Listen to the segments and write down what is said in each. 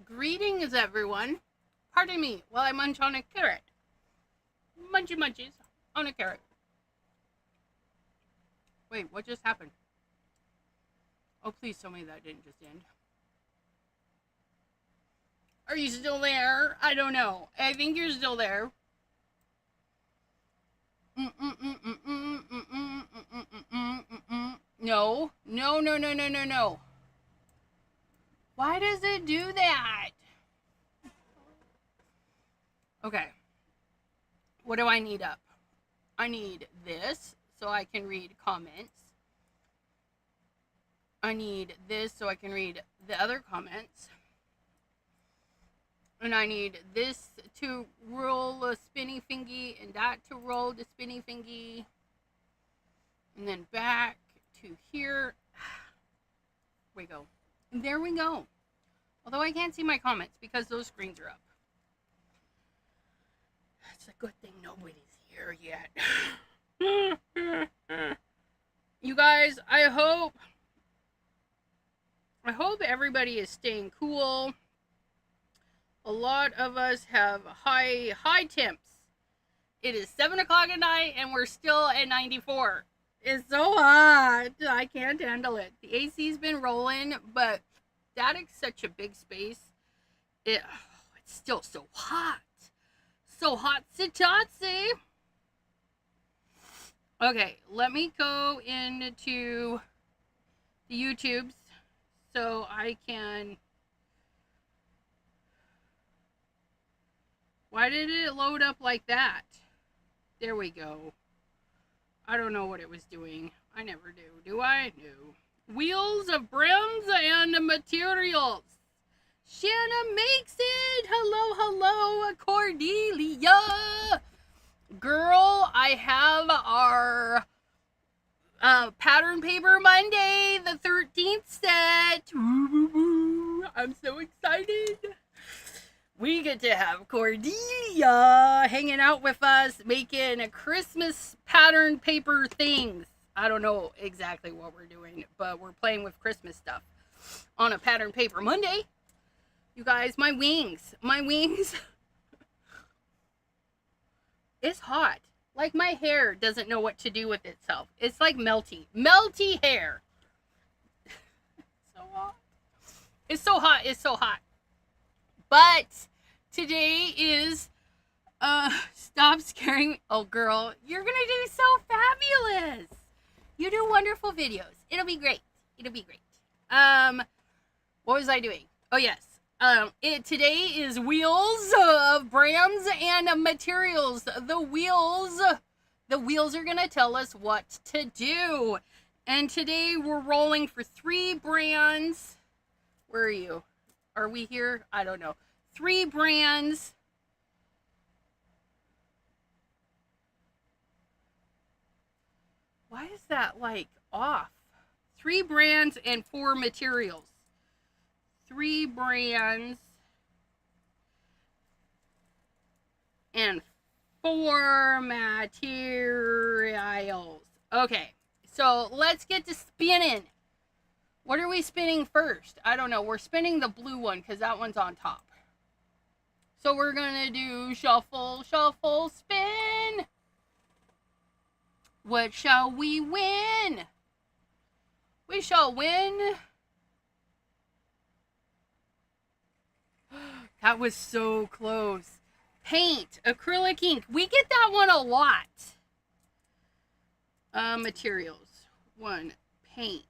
Greetings, everyone. Pardon me while I munch on a carrot. Munchy munchies on a carrot. Wait, what just happened? Oh, please tell me that didn't just end. Are you still there? I don't know. I think you're still there. No. No. Why does it do that? Okay. What do I need up? I need this so I can read comments. I need this so I can read the other comments. And I need this to roll a spinny thingy and that to roll the spinny thingy. And then back to here. We go. And there we go. Although I can't see my comments because those screens are up. It's a good thing nobody's here yet. You guys, I hope everybody is staying cool. A lot of us have high temps. It is 7 o'clock at night and we're still at 94. It's so hot. I can't handle it. The AC's been rolling, but static's such a big space. It's still so hot. So hotsy-totsy. Okay, let me go into the YouTubes so I can... Why did it load up like that? There we go. I don't know what it was doing. I never do. Do I? No. Wheels of brims and materials. Shanna makes it. Hello, Cordelia. Girl, I have our Pattern Paper Monday, the 13th set. I'm so excited. We get to have Cordelia hanging out with us, making a Christmas pattern paper things. I don't know exactly what we're doing, but we're playing with Christmas stuff on a Pattern Paper Monday. You guys, my wings. It's hot. Like my hair doesn't know what to do with itself. It's like melty hair. So hot. It's so hot. But today is, stop scaring me. Oh, girl, you're going to do so fabulous. You do wonderful videos. It'll be great. What was I doing? Oh, yes. Today is Wheels of Brands and Materials. The wheels are going to tell us what to do. And today we're rolling for 3 brands. Where are you? Are we here? I don't know. 3 brands. Why is that like off? 3 brands and 4 materials. 3 brands and 4 materials. Okay, so let's get to spinning. What are we spinning first? I don't know. We're spinning the blue one because that one's on top. So we're going to do shuffle, spin. What shall we win? We shall win. That was so close. Paint, acrylic ink. We get that one a lot. Materials. 1, paint.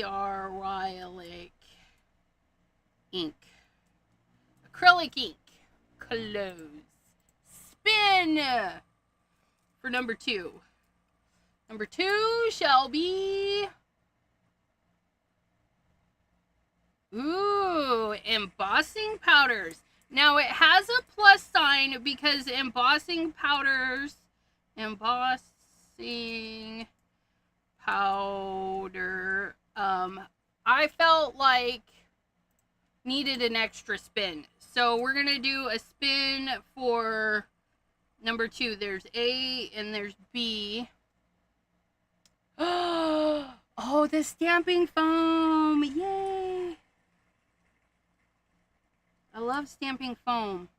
acrylic ink. Acrylic ink. Close. Spin for number 2. Number 2 shall be... Ooh, embossing powders. Now it has a plus sign because embossing powder, I felt like needed an extra spin. So we're going to do a spin for number 2. There's A and there's B. Oh, the stamping foam. Yay. I love stamping foam.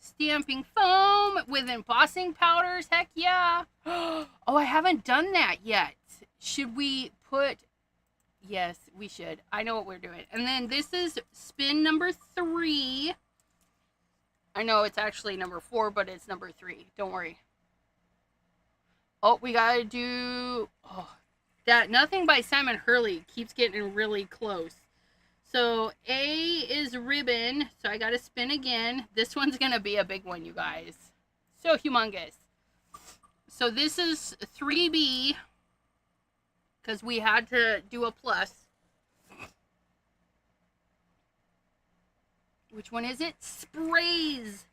Stamping foam with embossing powders. Heck yeah. Oh, I haven't done that yet. Should we put... Yes, we should. I know what we're doing. And then this is spin number 3. I know it's actually number 4, but it's number 3. Don't worry. Oh, we gotta do... Oh, that Nothing by Simon Hurley keeps getting really close. So A is ribbon, so I gotta spin again. This one's gonna be a big one, you guys. So humongous. So this is 3B, because we had to do a plus. Which one is it? Sprays.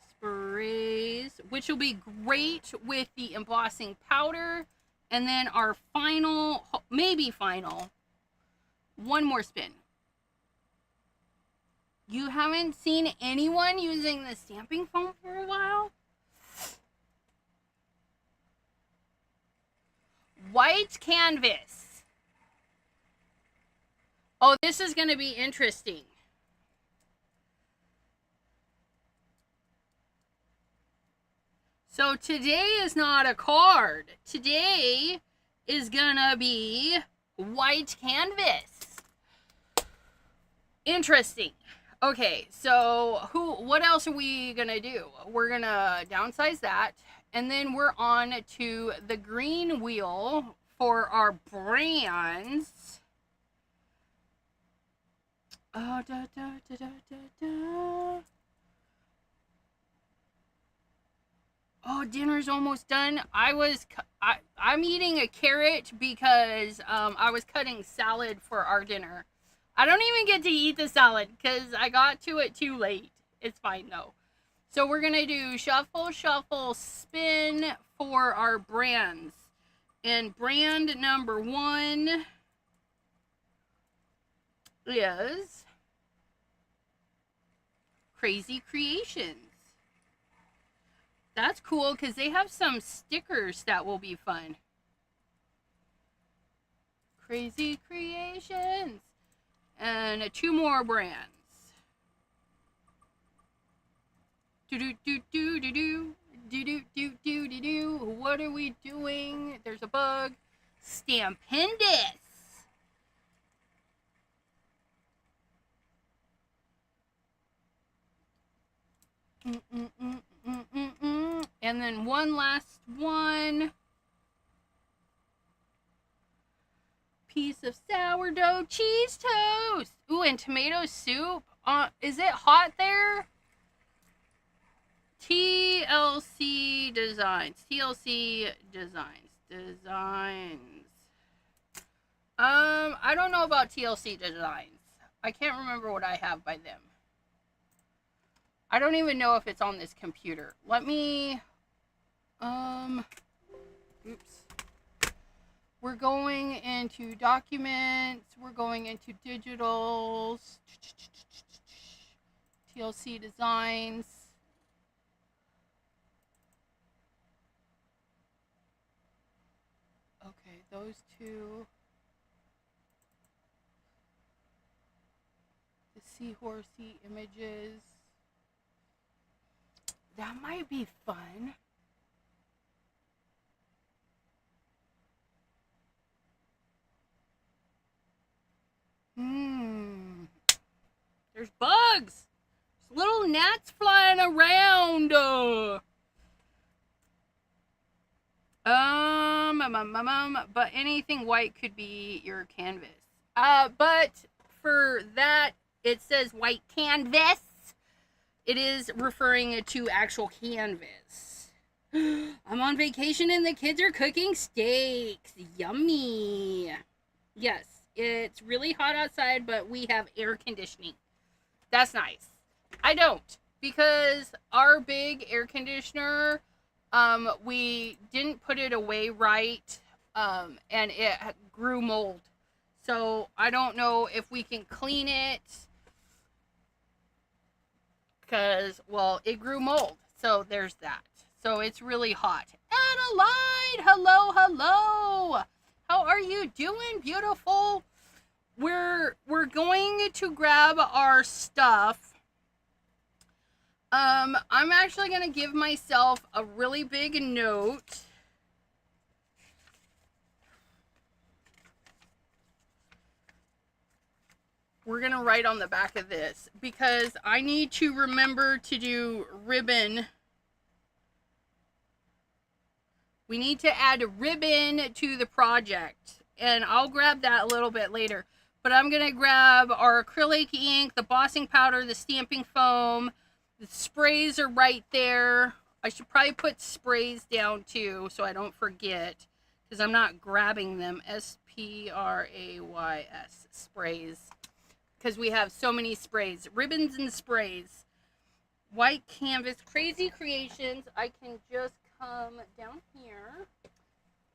Sprays, which will be great with the embossing powder. And then our final, maybe final, one more spin. You haven't seen anyone using the stamping foam for a while? White canvas. Oh, this is going to be interesting. So today is not a card. Today is gonna be white canvas. Interesting. Okay, so what else are we gonna do? We're gonna downsize that, and then we're on to the green wheel for our brands. Oh, da, da, da, da, da, da. Oh, dinner's almost done. I'm eating a carrot because I was cutting salad for our dinner. I don't even get to eat the salad because I got to it too late. It's fine though. So we're going to do shuffle, shuffle, spin for our brands. And brand number 1 is Crazy Creations. That's cool because they have some stickers that will be fun. Crazy Creations. And 2 more brands. Do-do-do-do-do-do. Do-do-do-do-do-do. What are we doing? There's a bug. Stampendous. And then one last one. Piece of sourdough cheese toast. Ooh, and tomato soup. Is it hot there? TLC Designs. TLC Designs. I don't know about TLC Designs. I can't remember what I have by them. I don't even know if it's on this computer. Let me, oops. We're going into documents. We're going into digitals. TLC Designs. Okay, those 2. The seahorsey images. That might be fun. There's bugs. There's little gnats flying around. But anything white could be your canvas. But for that, it says white canvas. It is referring to actual canvas. I'm on vacation and the kids are cooking steaks. Yummy. Yes, it's really hot outside, but we have air conditioning. That's nice. I don't, because our big air conditioner, we didn't put it away right, and it grew mold. So I don't know if we can clean it, because, well, it grew mold. So there's that. So it's really hot. Adelaide, hello, hello. How are you doing, beautiful? We're going to grab our stuff. I'm actually going to give myself a really big note. We're going to write on the back of this because I need to remember to do ribbon. We need to add ribbon to the project, and I'll grab that a little bit later. But I'm going to grab our acrylic ink, the embossing powder, the stamping foam. The sprays are right there. I should probably put sprays down too so I don't forget because I'm not grabbing them. S-P-R-A-Y-S, sprays. Because we have so many sprays. Ribbons and sprays. White canvas, Crazy Creations. I can just come down here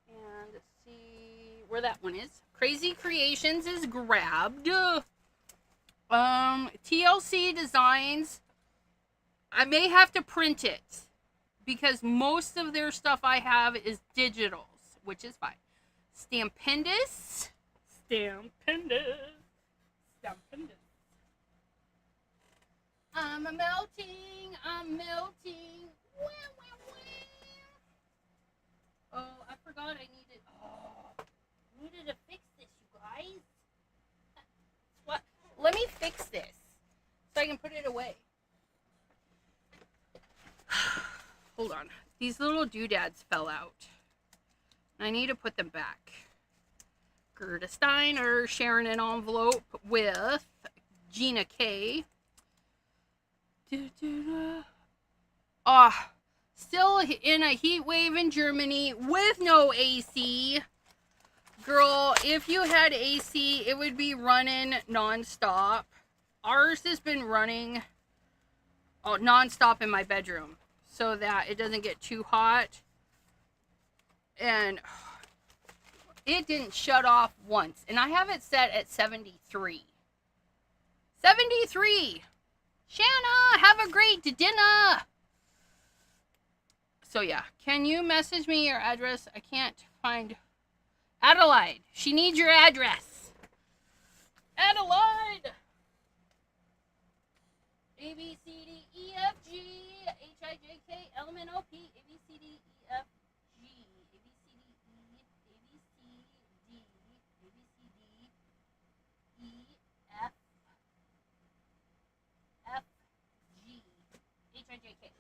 and see where that one is. Crazy Creations is grabbed. TLC Designs. I may have to print it because most of their stuff I have is digitals, which is fine. Stampendous. I'm melting. Oh, I forgot I needed to fix this, you guys. What? Let me fix this so I can put it away. Hold on. These little doodads fell out. I need to put them back. Gerda Steiner sharing an envelope with Gina K. Still in a heat wave in Germany with no AC. Girl, if you had AC, it would be running nonstop. Ours has been running nonstop in my bedroom so that it doesn't get too hot. And it didn't shut off once. And I have it set at 73. 73! Shanna, have a great dinner! So yeah, can you message me your address? I can't find Adelaide. She needs your address. Adelaide! A, B, C, D, E, F, G, H, I, J, K, L, M, N, O, P, A, B, C, D, E, F, G, A, B, C, D, E, A, B, C, D, A, B, C, D, E, F, F, G, H, I, J, K.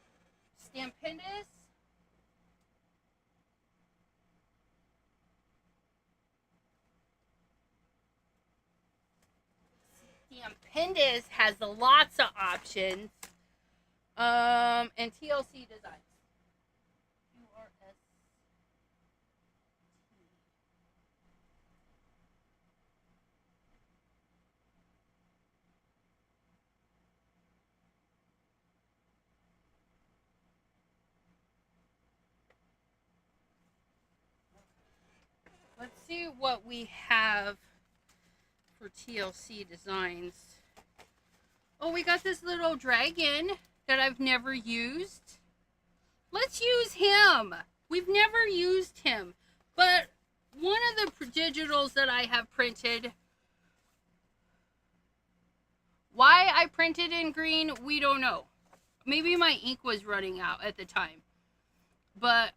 Stampendous. Stampendous has lots of options. And TLC Designs. QRS. Let's see what we have for TLC Designs. Oh, we got this little dragon that I've never used. Let's use him. We've never used him. But one of the digitals that I have printed, why I printed in green, we don't know. Maybe my ink was running out at the time. But,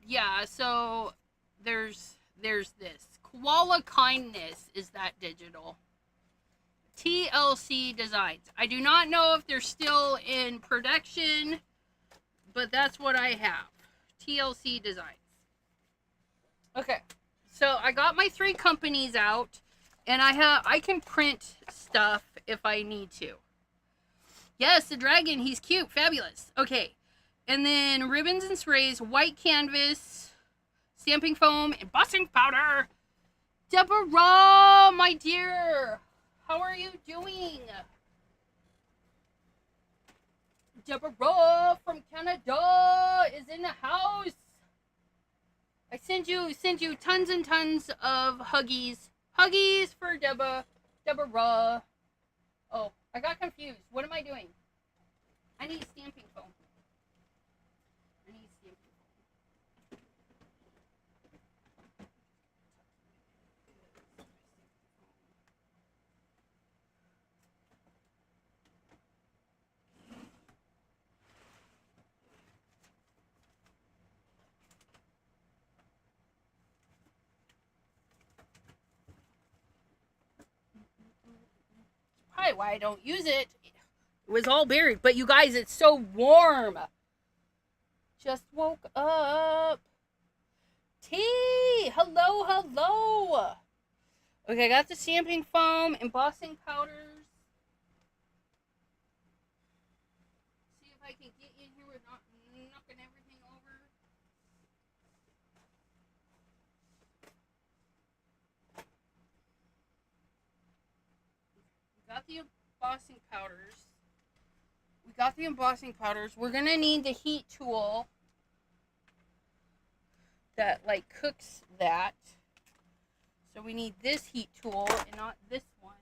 yeah, so there's this. Koala Kindness is that digital. TLC Designs. I do not know if they're still in production, but that's what I have. TLC Designs. Okay, so I got my 3 companies out, and I can print stuff if I need to. Yes, the dragon, he's cute, fabulous. Okay, and then ribbons and sprays, white canvas, stamping foam, embossing powder. Deborah, my dear, how are you doing? Deborah from Canada is in the house. I send you tons and tons of huggies. Huggies for Deborah. Oh, I got confused. What am I doing? I need stamping foam. why I don't use it. It was all buried. But you guys, it's so warm. Just woke up. Tea! Hello, hello! Okay, I got the stamping foam, embossing powders. See if I can get in here without knocking everything over. Got the embossing powders. We got the embossing powders. We're gonna need the heat tool that like cooks that. So we need this heat tool and not this one.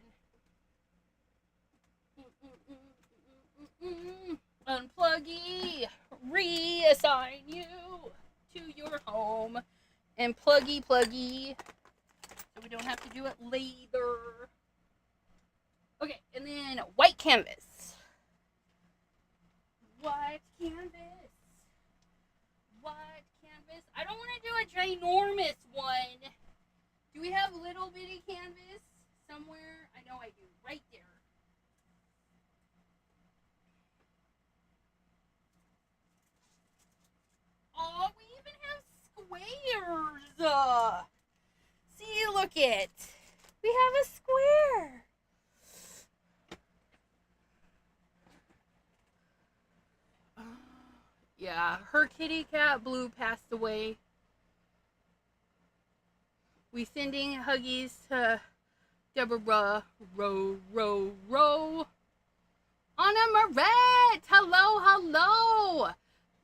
Unpluggy, reassign you to your home, and pluggy, so we don't have to do it later. Okay, and then white canvas. White canvas. White canvas. I don't want to do a ginormous one. Do we have little bitty canvas somewhere? I know I do. Right there. Oh, we even have squares. See, look it. We have a square. Yeah, her kitty cat Blue passed away. We sending huggies to Deborah, row. Anna Marette, hello.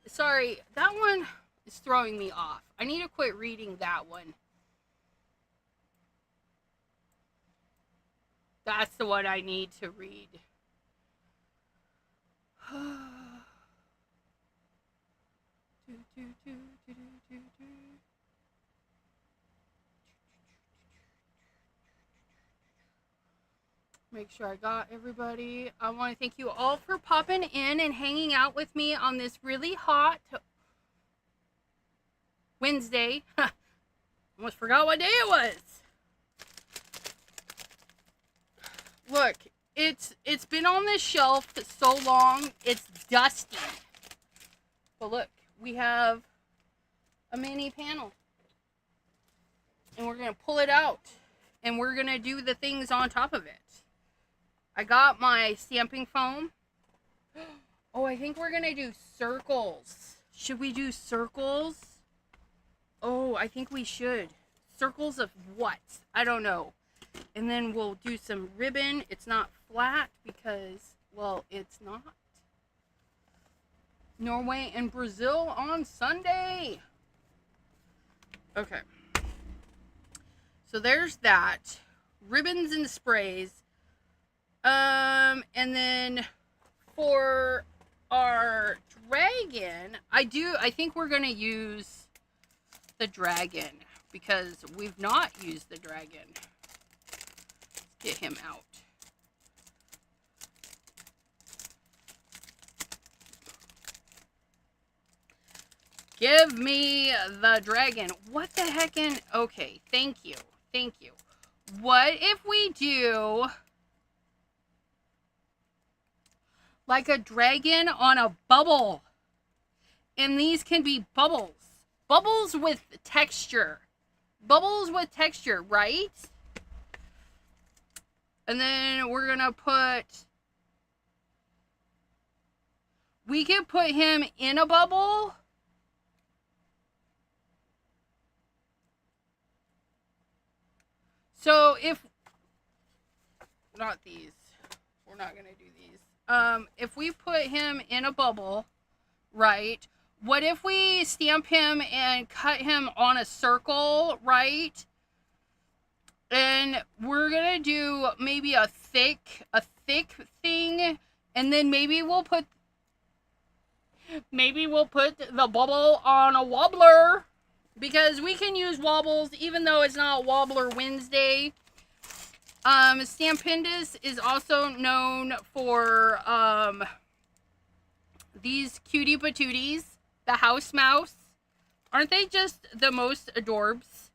Sorry, that one is throwing me off. I need to quit reading that one. That's the one I need to read. Make sure I got everybody. I want to thank you all for popping in and hanging out with me on this really hot Wednesday. Almost forgot what day it was. Look, it's been on this shelf so long, it's dusty. But look, we have a mini panel. And we're going to pull it out. And we're going to do the things on top of it. I got my stamping foam. Oh, I think we're going to do circles. Should we do circles? Oh, I think we should. Circles of what? I don't know. And then we'll do some ribbon. It's not flat because, well, it's not. Norway and Brazil on Sunday. Okay. So there's that. Ribbons and sprays. And then for our dragon, I think we're going to use the dragon because we've not used the dragon. Let's get him out. Give me the dragon. What the heckin'? Okay, thank you. What if we do like a dragon on a bubble? And these can be bubbles. Bubbles with texture. Right? And then we're going to we can put him in a bubble. So not these. We're not going to do these. If we put him in a bubble, right? What if we stamp him and cut him on a circle, right? And we're going to do maybe a thick thing, and then maybe we'll put the bubble on a wobbler, because we can use wobbles even though it's not Wobbler Wednesday. Stampendous is also known for these cutie patooties, the house mouse. Aren't they just the most adorbs?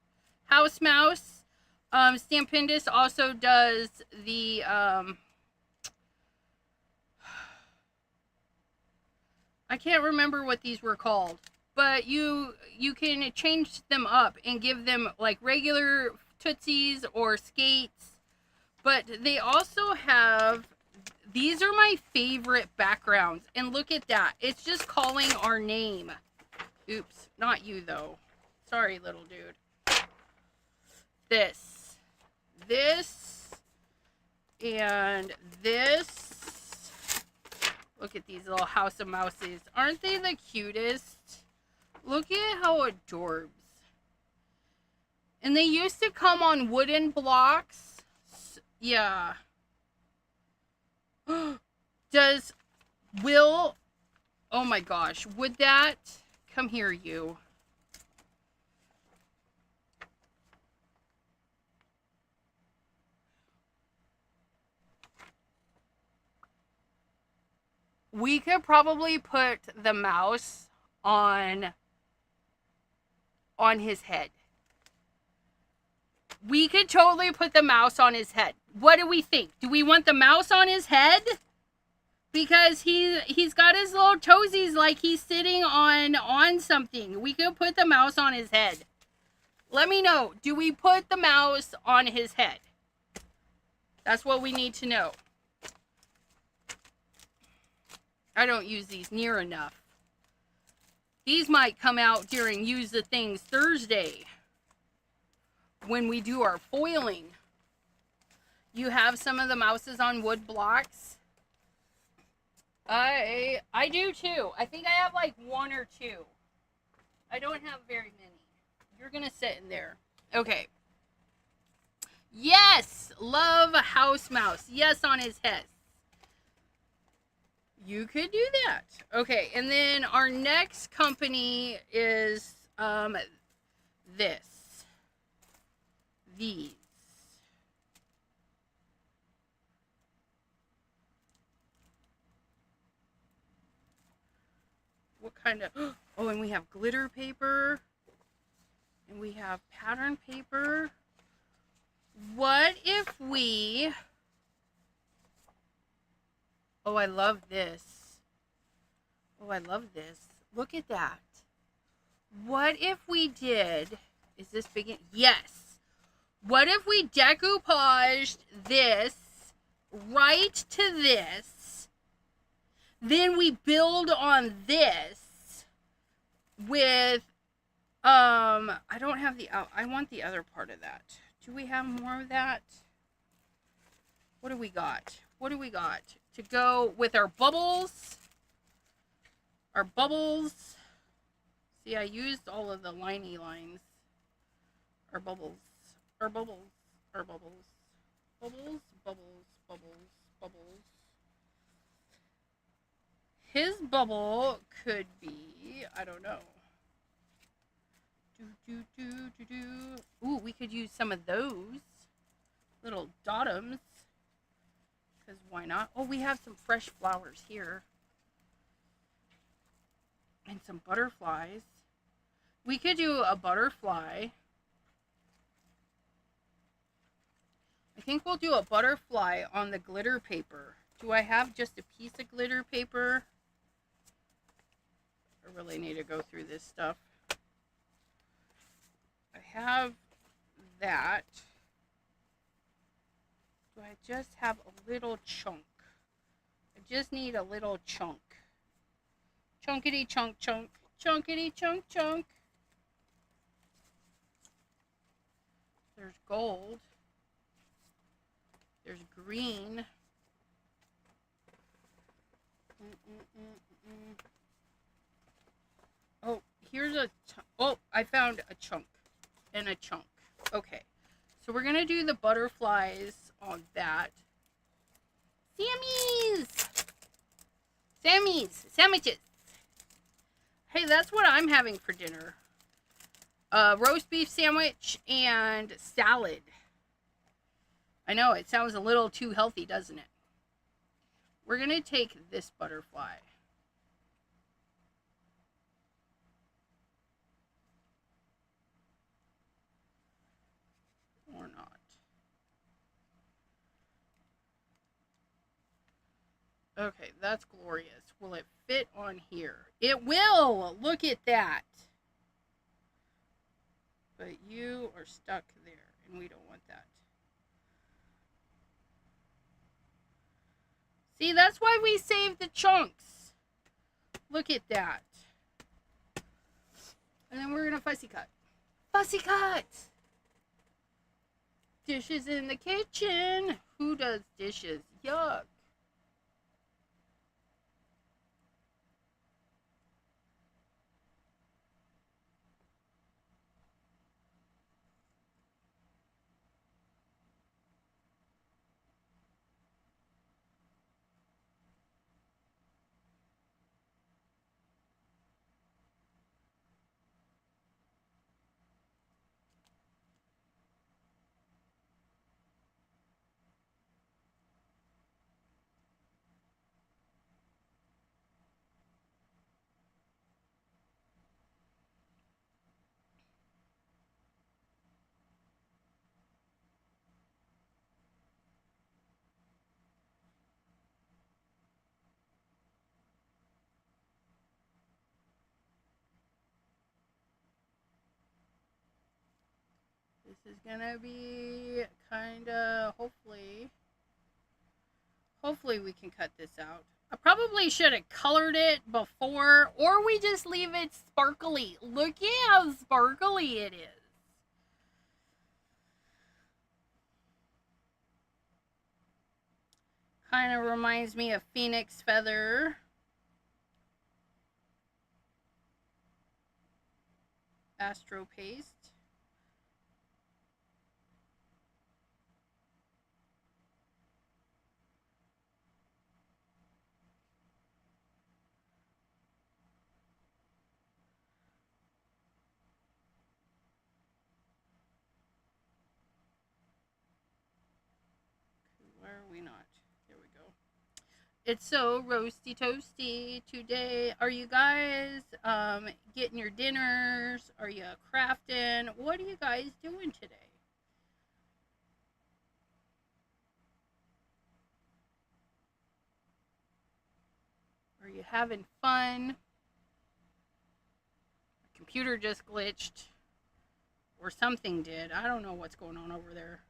House mouse. Stampendous also does the I can't remember what these were called, but you can change them up and give them like regular Tootsies or skates. But they also have, these are my favorite backgrounds. And look at that. It's just calling our name. Oops, not you though. Sorry, little dude. This, and this. Look at these little house of mouses. Aren't they the cutest? Look at how adorbs. And they used to come on wooden blocks. Yeah. Does Will... Oh my gosh. Would that... Come here, you. We could probably put the mouse on his head. We could totally put the mouse on his head. What do we think? Do we want the mouse on his head? Because he's got his little toesies like he's sitting on something. We could put the mouse on his head. Let me know. Do we put the mouse on his head? That's what we need to know. I don't use these near enough. These might come out during Use the Things Thursday when we do our foiling. You have some of the mouses on wood blocks. I do too. I think I have like one or two. I don't have very many. You're gonna sit in there. Okay. Yes! Love a house mouse. Yes, on his head. You could do that. Okay, and then our next company is these. What kind of... Oh, and we have glitter paper. And we have pattern paper. What if we... Oh, I love this. Oh, I love this. Look at that. What if we did... Is this big? Yes. What if we decoupaged this right to this? Then we build on this with... I don't have the... I want the other part of that. Do we have more of that? What do we got? What do we got? To go with our bubbles. Our bubbles. See, I used all of the liney lines. Our bubbles. Our bubbles. Our bubbles. Bubbles, bubbles, bubbles, bubbles. His bubble could be, I don't know. Ooh, we could use some of those little dotums. Because why not? Oh, we have some fresh flowers here. And some butterflies. We could do a butterfly. I think we'll do a butterfly on the glitter paper. Do I have just a piece of glitter paper? I really need to go through this stuff. I have that. Do I just have a little chunk? I just need a little chunk. Chunkity chunk chunk. Chunkity chunk chunk. There's gold. There's green. Oh, here's a... Oh, I found a chunk. And a chunk. Okay. So we're going to do the butterflies on that. Sammys! Sammys! Sandwiches! Hey, that's what I'm having for dinner. Roast beef sandwich and salad. I know, it sounds a little too healthy, doesn't it? We're going to take this butterfly. Or not. Okay, that's glorious. Will it fit on here? It will! Look at that. But you are stuck there, and we don't want that. See, that's why we saved the chunks. Look at that. And then we're going to fussy cut. Fussy cut! Dishes in the kitchen. Who does dishes? Yuck. This is gonna be kinda, hopefully we can cut this out. I probably should have colored it before, or we just leave it sparkly. Look at how sparkly it is. Kind of reminds me of Phoenix Feather. Astro Paste. Where are we not? There we go. It's so roasty toasty today. Are you guys getting your dinners? Are you crafting? What are you guys doing today? Are you having fun? Computer just glitched. Or something did. I don't know what's going on over there.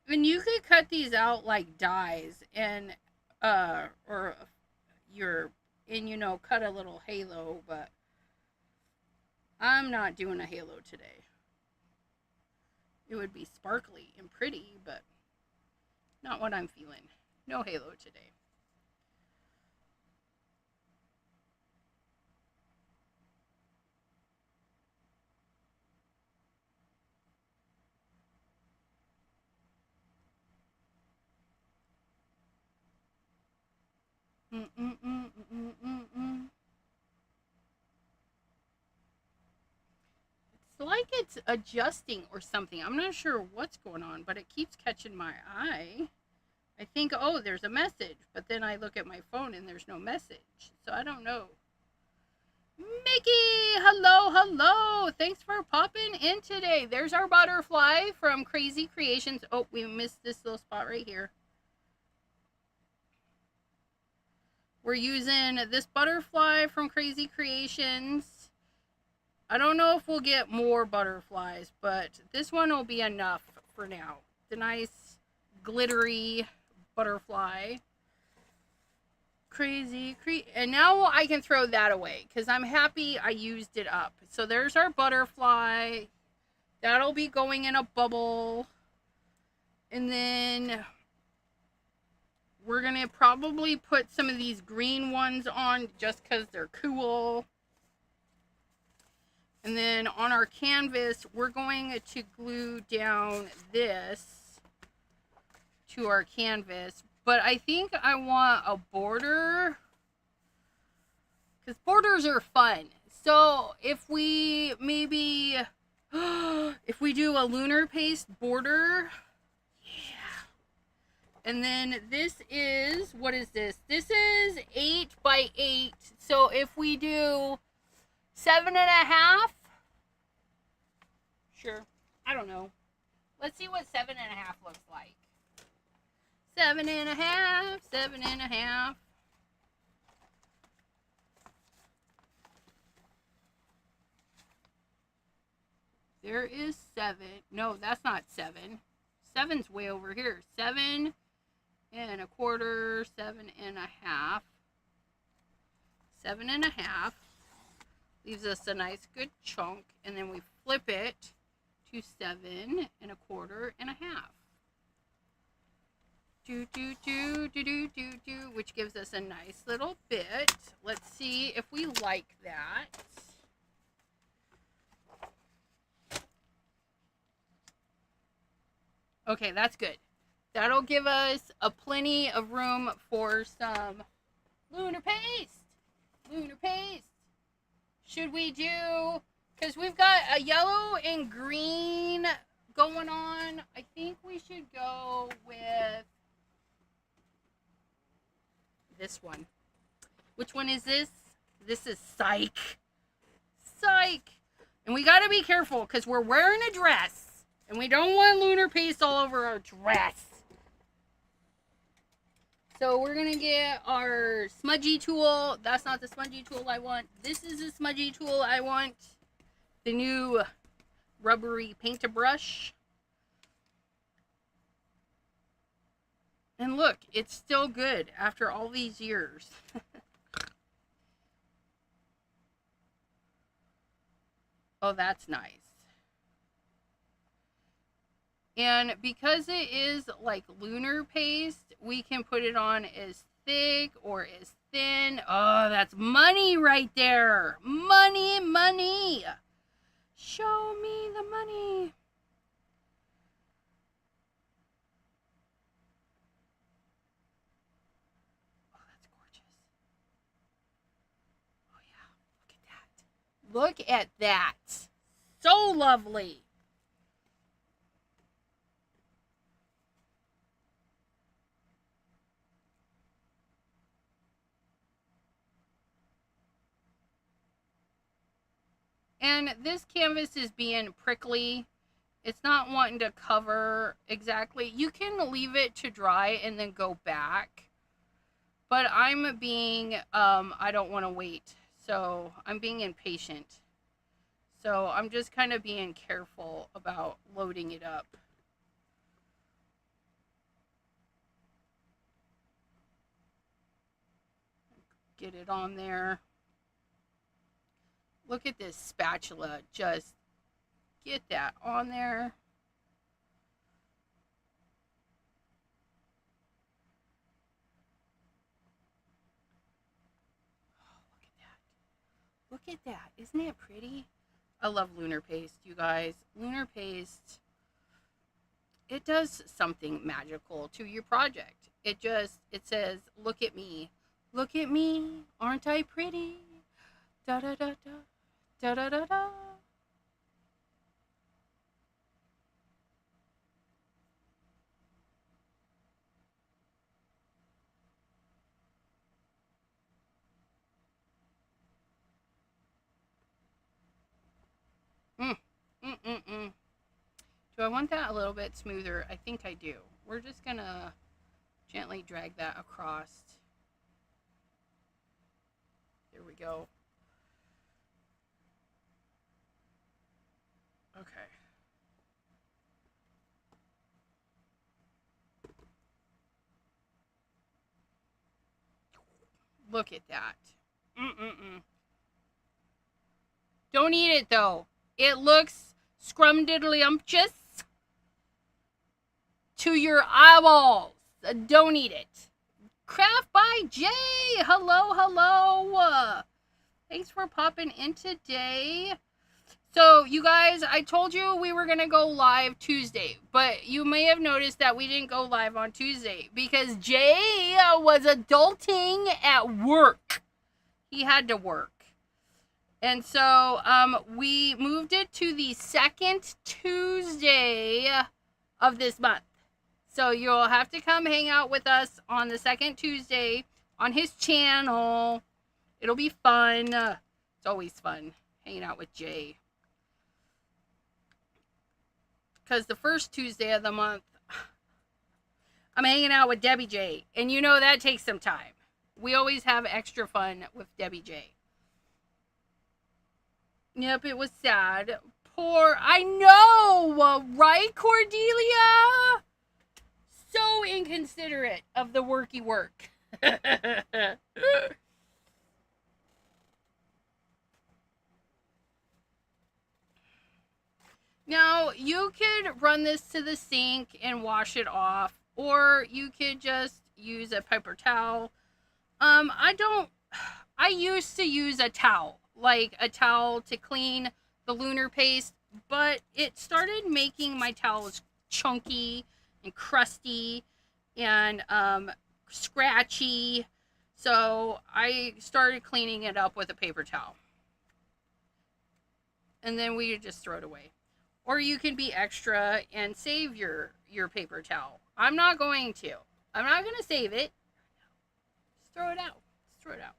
And you could cut these out like dies and or your and cut a little halo, but I'm not doing a halo today. It would be sparkly and pretty, but not what I'm feeling. No halo today. It's like it's adjusting or something. I'm not sure what's going on, but it keeps catching my eye. I think, oh, there's a message, but then I look at my phone and there's no message. So I don't know. Mickey, hello, hello. Thanks for popping in today. There's our butterfly from Crazy Creations. Oh, we missed this little spot right here. We're using this butterfly from Crazy Creations. I don't know if we'll get more butterflies, but this one will be enough for now. The nice glittery butterfly. And now I can throw that away because I'm happy I used it up. So there's our butterfly. That'll be going in a bubble. And then we're going to probably put some of these green ones on just because they're cool. And then on our canvas, we're going to glue down this to our canvas. But I think I want a border because borders are fun. So if we maybe, if we do a lunar paste border, yeah, And then this is, what is this? This is 8 by 8. So if we do 7.5, sure, I don't know. Let's see what 7.5 looks like. 7.5, 7.5. There is 7. No, that's not 7. 7's way over here. 7.25, 7.5. 7.5 leaves us a nice good chunk, and then we flip it to 7.25 1/2. Which gives us a nice little bit. Let's see if we like that. Okay, that's good. That'll give us a plenty of room for some lunar paste. Lunar paste. Should we do, because we've got a yellow and green going on, I think we should go with this one. Which one is this? This is Psych. Psych. And we got to be careful because we're wearing a dress. And we don't want lunar paste all over our dress. So we're going to get our smudgy tool. That's not the smudgy tool I want. This is the smudgy tool I want. The new rubbery paint-a-brush. And look, it's still good after all these years. Oh, that's nice. And because it is like lunar paste, we can put it on as thick or as thin. Oh, that's money right there. Money, money. Show me the money. Oh, that's gorgeous. Oh, yeah. Look at that. Look at that. So lovely. And this canvas is being prickly. It's not wanting to cover exactly. You can leave it to dry and then go back. But I'm being, I don't want to wait. So I'm being impatient. So I'm just kind of being careful about loading it up. Get it on there. Look at this spatula. Just get that on there. Oh, look at that. Look at that. Isn't that pretty? I love lunar paste, you guys. Lunar paste, it does something magical to your project. It says, look at me. Look at me. Aren't I pretty? Da da da da. Da da da da. Do I want that a little bit smoother? I think I do. We're just gonna gently drag that across. There we go. Okay. Look at that. Don't eat it though. It looks scrumdiddlyumptious to your eyeballs. Don't eat it. Craft by Jay. Hello, hello. Thanks for popping in today. So, you guys, I told you we were going to go live Tuesday, but you may have noticed that we didn't go live on Tuesday because Jay was adulting at work. He had to work. And so, we moved it to the second Tuesday of this month. So you'll have to come hang out with us on the second Tuesday on his channel. It'll be fun. It's always fun hanging out with Jay. Because the first Tuesday of the month, I'm hanging out with Debbie J. And you know that takes some time. We always have extra fun with Debbie J. Yep, it was sad. Poor, I know, right, Cordelia? So inconsiderate of the worky work. Now, you could run this to the sink and wash it off, or you could just use a paper towel. I used to use a towel, like a towel to clean the lunar paste, but it started making my towels chunky and crusty and scratchy, so I started cleaning it up with a paper towel. And then we just throw it away. Or you can be extra and save your paper towel. I'm not going to. I'm not going to save it. Just throw it out. Just throw it out.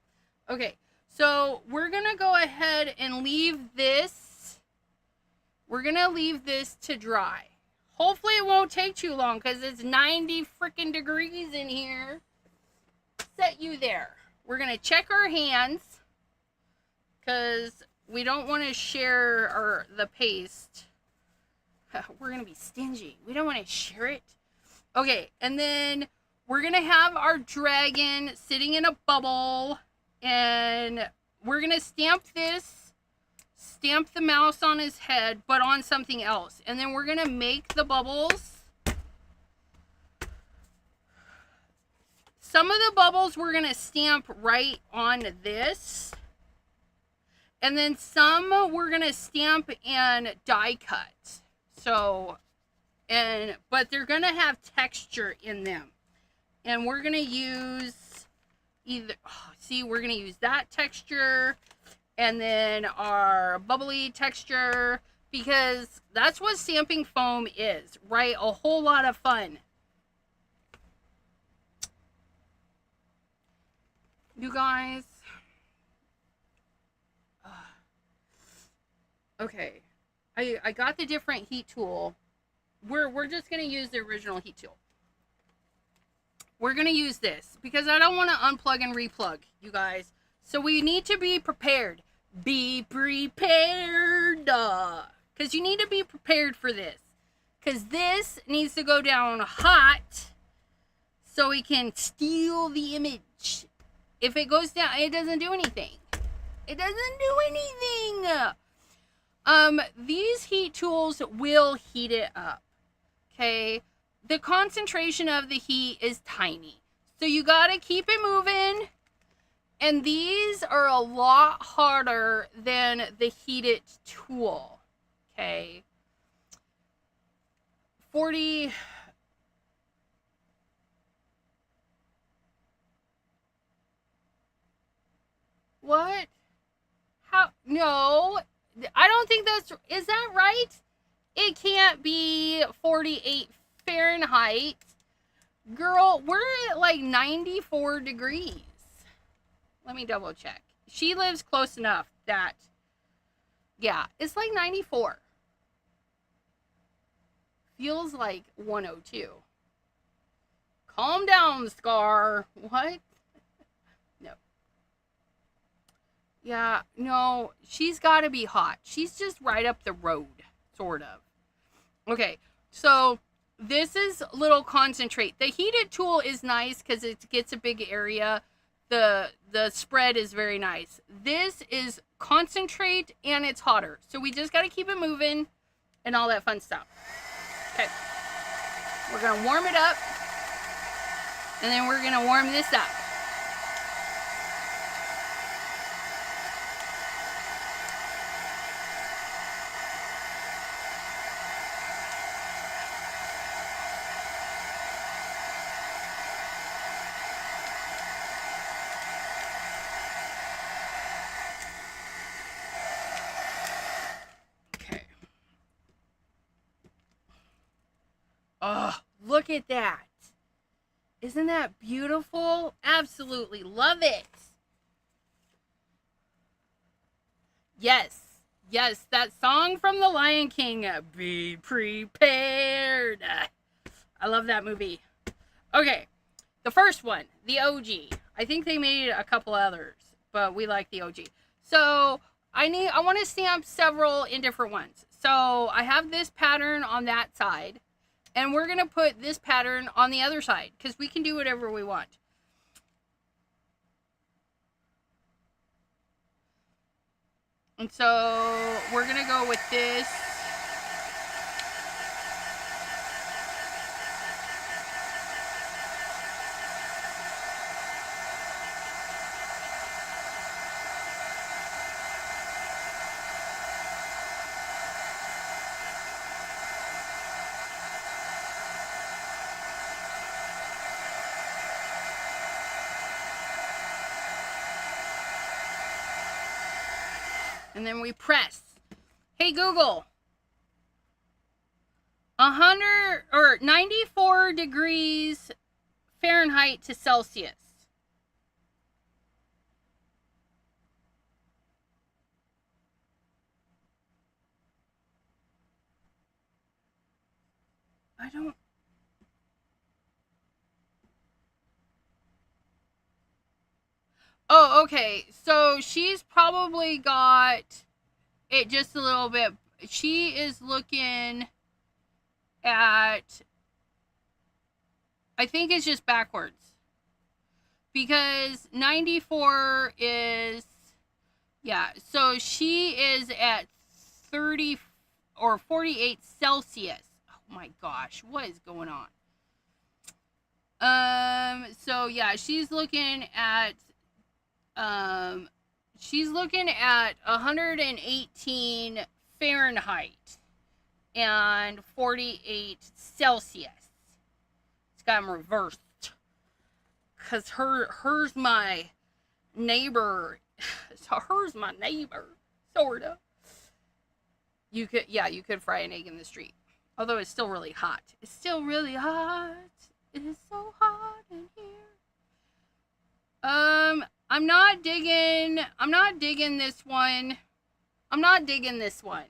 Okay, so we're going to go ahead and leave this. We're going to leave this to dry. Hopefully it won't take too long because it's 90 freaking degrees in here. Set you there. We're going to check our hands because we don't want to share the paste. We're going to be stingy. We don't want to share it. Okay, and then we're going to have our dragon sitting in a bubble. And we're going to stamp the mouse on his head, but on something else. And then we're going to make the bubbles. Some of the bubbles we're going to stamp right on this. And then some we're going to stamp and die cut. So, but they're going to have texture in them. And we're going to use we're going to use that texture and then our bubbly texture, because that's what stamping foam is, right? A whole lot of fun. You guys. Okay. I got the different heat tool. We're just going to use the original heat tool. We're going to use this because I don't want to unplug and replug, you guys. So we need to be prepared. Be prepared. Because you need to be prepared for this. Because this needs to go down hot so we can steal the image. If it goes down, it doesn't do anything. It doesn't do anything. These heat tools will heat it up. Okay. The concentration of the heat is tiny. So you got to keep it moving. And these are a lot harder than the heated tool. Okay. 40. What? How? No. I don't think is that right? It can't be 48 Fahrenheit. Girl, we're at like 94 degrees. Let me double check. She lives close enough that, yeah, it's like 94. Feels like 102. Calm down, Scar. What? No. Yeah, no, she's got to be hot. She's just right up the road, sort of. Okay, so this is little concentrate. The heated tool is nice because it gets a big area. The spread is very nice. This is concentrate and it's hotter. So we just got to keep it moving and all that fun stuff. Okay. We're going to warm it up. And then we're going to warm this up. Look at that. Isn't that beautiful? Absolutely love it. Yes. Yes, that song from The Lion King, Be Prepared. I love that movie. Okay, the first one, the OG. I think they made a couple others, but we like the OG. So I want to stamp several in different ones. So I have this pattern on that side, and we're going to put this pattern on the other side, because we can do whatever we want. And so we're going to go with this. And then we press. Hey Google, 100 or 94 degrees Fahrenheit to Celsius. I don't. Oh, okay. So she's probably got it just a little bit. She is looking at, I think it's just backwards. Because 94 is, yeah. So she is at 30 or 48 Celsius. Oh my gosh, what is going on? So yeah, she's looking at 118 Fahrenheit and 48 Celsius. It's got them reversed. Cause her's my neighbor. So her's my neighbor, sorta. You could fry an egg in the street. Although it's still really hot. It's still really hot. It is so hot in here. I'm not digging this one. I'm not digging this one.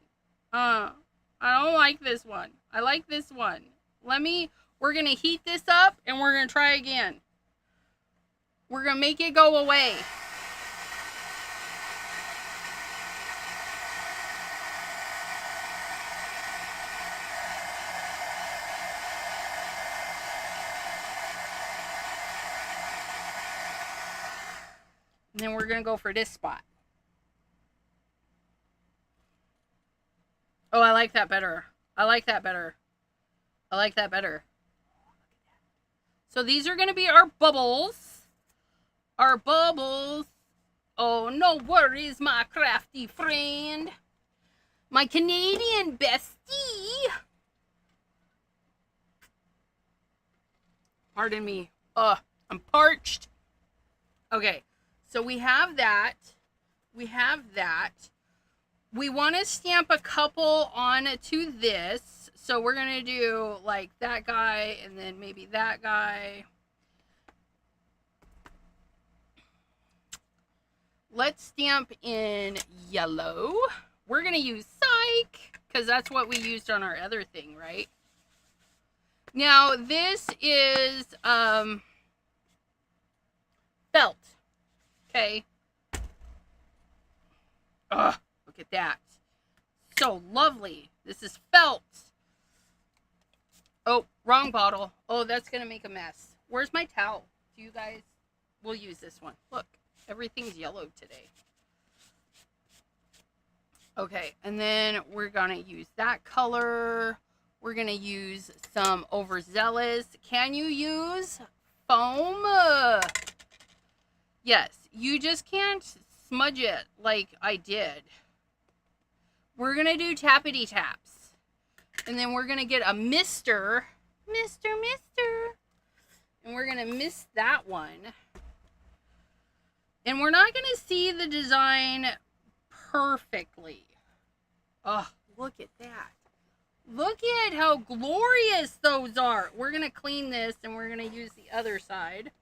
I don't like this one. I like this one. We're gonna heat this up and we're gonna try again. We're gonna make it go away. And then we're gonna go for this spot. Oh, I like that better. I like that better. I like that better. So these are gonna be our bubbles. Our bubbles. Oh, no worries, my crafty friend. My Canadian bestie. Pardon me. I'm parched. Okay. So we have that. We have that. We want to stamp a couple onto this. So we're going to do like that guy and then maybe that guy. Let's stamp in yellow. We're going to use Psych because that's what we used on our other thing, right? Now this is felt. Okay. Ugh, look at that. So lovely. This is felt. Oh, wrong bottle. Oh, that's going to make a mess. Where's my towel? Do you guys? We'll use this one. Look, everything's yellow today. Okay, and then we're going to use that color. We're going to use some overzealous. Can you use foam? Yes, you just can't smudge it like I did. We're going to do tappity taps. And then we're going to get a mister. And we're going to mist that one. And we're not going to see the design perfectly. Oh, look at that. Look at how glorious those are. We're going to clean this and we're going to use the other side.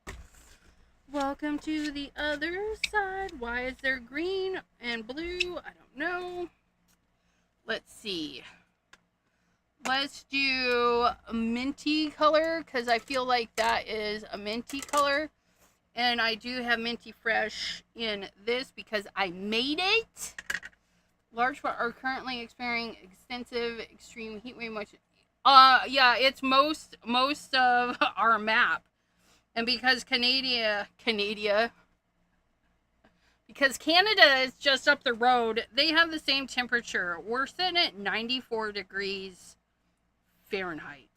Welcome to the other side. Why is there green and blue? I don't know. Let's see. Let's do a minty color because I feel like that is a minty color. And I do have Minty Fresh in this because I made it. Large are currently experiencing extensive extreme heat wave. Yeah, it's most of our map. And because Canada is just up the road, they have the same temperature. We're sitting at 94 degrees Fahrenheit.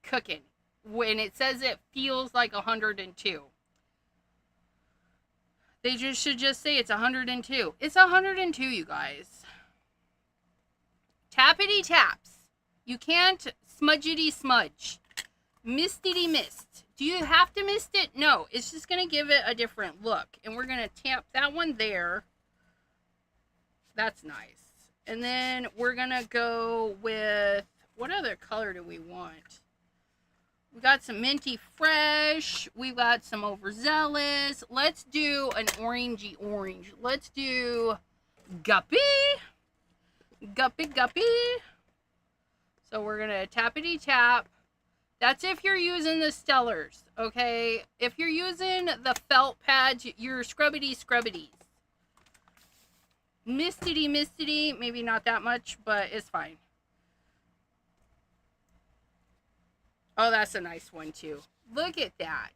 Cooking. When it says it feels like 102. They should just say it's 102. It's 102, you guys. Tappity taps. You can't smudgity smudge. Mistity mist. Do you have to mist it? No. It's just going to give it a different look. And we're going to tap that one there. That's nice. And then we're going to go with... What other color do we want? We got some Minty Fresh. We got some Overzealous. Let's do an orangey orange. Let's do Guppy. Guppy. So we're going to tappity tap. That's if you're using the Stellars, okay? If you're using the felt pads, you're scrubbity. Mistity. Maybe not that much, but it's fine. Oh, that's a nice one, too. Look at that.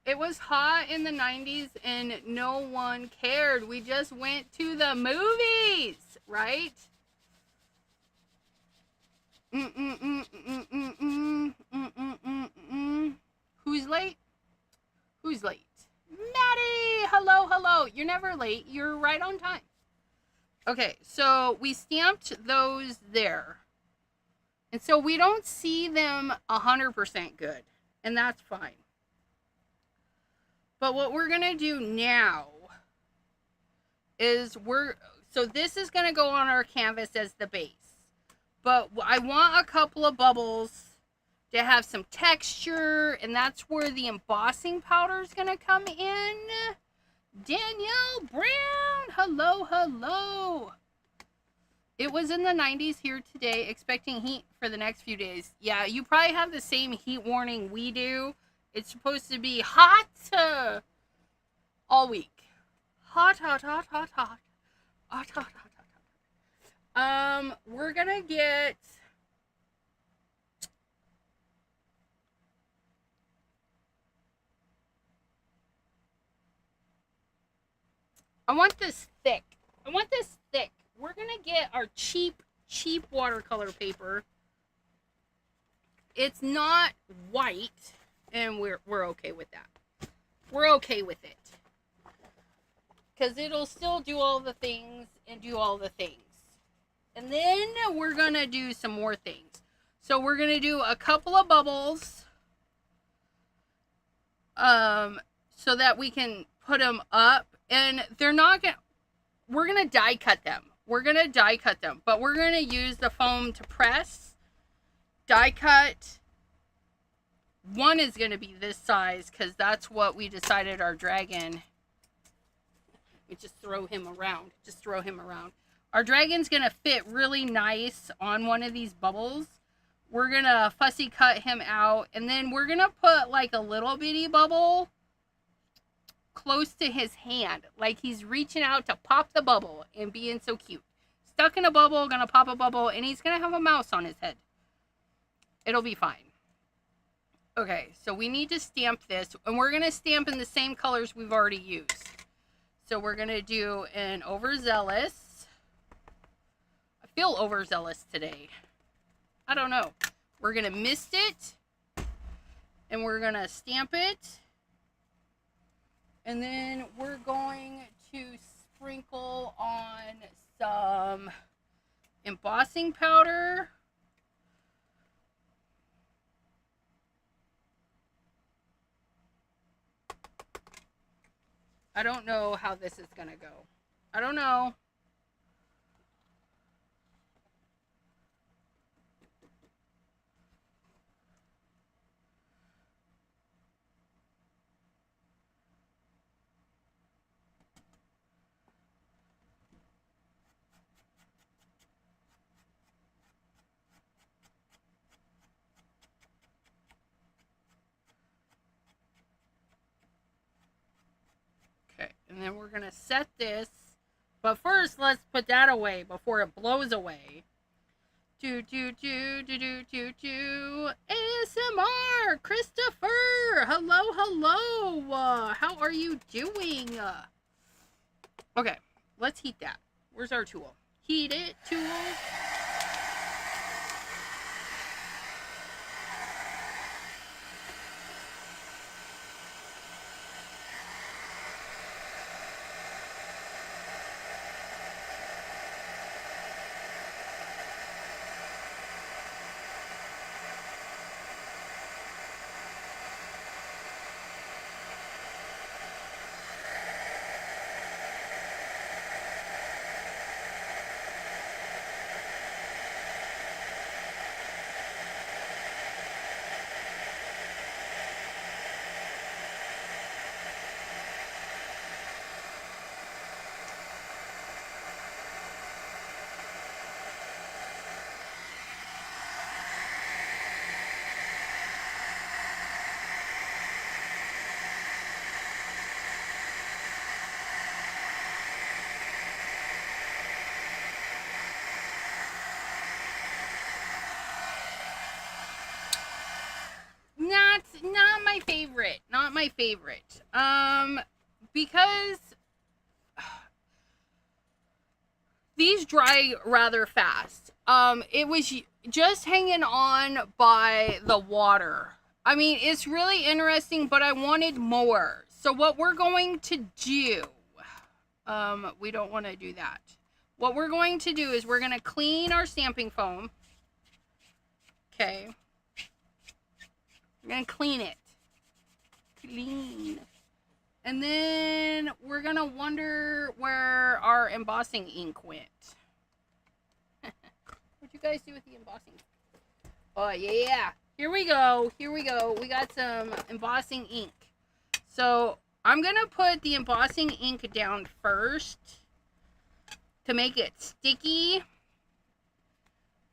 It was hot in the 90s and no one cared. We just went to the movies, right? Who's late? Who's late? Maddie! Hello. You're never late. You're right on time. Okay, so we stamped those there. And so we don't see them 100% good. And that's fine. But what we're going to do now is so this is going to go on our canvas as the base. But I want a couple of bubbles to have some texture. And that's where the embossing powder is going to come in. Danielle Brown. Hello. It was in the 90s here today, expecting heat for the next few days. Yeah, you probably have the same heat warning we do. It's supposed to be hot all week. Hot. We're gonna get... I want this thick. We're going to get our cheap watercolor paper. It's not white, and we're okay with that. We're okay with it. Because it'll still do all the things and do all the things. And then we're going to do some more things. So we're going to do a couple of bubbles. So that we can put them up. And they're not going to... We're going to die cut them. But we're going to use the foam to press. Die cut. One is going to be this size because that's what we decided our dragon... We just throw him around. Our dragon's going to fit really nice on one of these bubbles. We're going to fussy cut him out. And then we're going to put like a little bitty bubble close to his hand, like he's reaching out to pop the bubble and being so cute. Stuck in a bubble, gonna pop a bubble, and he's gonna have a mouse on his head. It'll be fine. Okay, so we need to stamp this, and we're gonna stamp in the same colors we've already used. So we're gonna do an overzealous. I feel overzealous today. I don't know. We're gonna mist it, and we're gonna stamp it. And then we're going to sprinkle on some embossing powder. I don't know how this is going to go. I don't know. And then we're going to set this. But first, let's put that away before it blows away. Do, do, do, do, do, do, do. ASMR, Christopher. Hello, hello. How are you doing? Okay, let's heat that. Where's our tool? Heat it, tool. Not my favorite. Not my favorite. Because these dry rather fast. It was just hanging on by the water. I mean, it's really interesting, but I wanted more. So what we're going to do, we don't want to do that. What we're going to do is we're going to clean our stamping foam. Okay. We're going to clean it. Clean. And then we're going to wonder where our embossing ink went. What'd you guys do with the embossing? Oh, yeah. Here we go. Here we go. We got some embossing ink. So I'm going to put the embossing ink down first to make it sticky.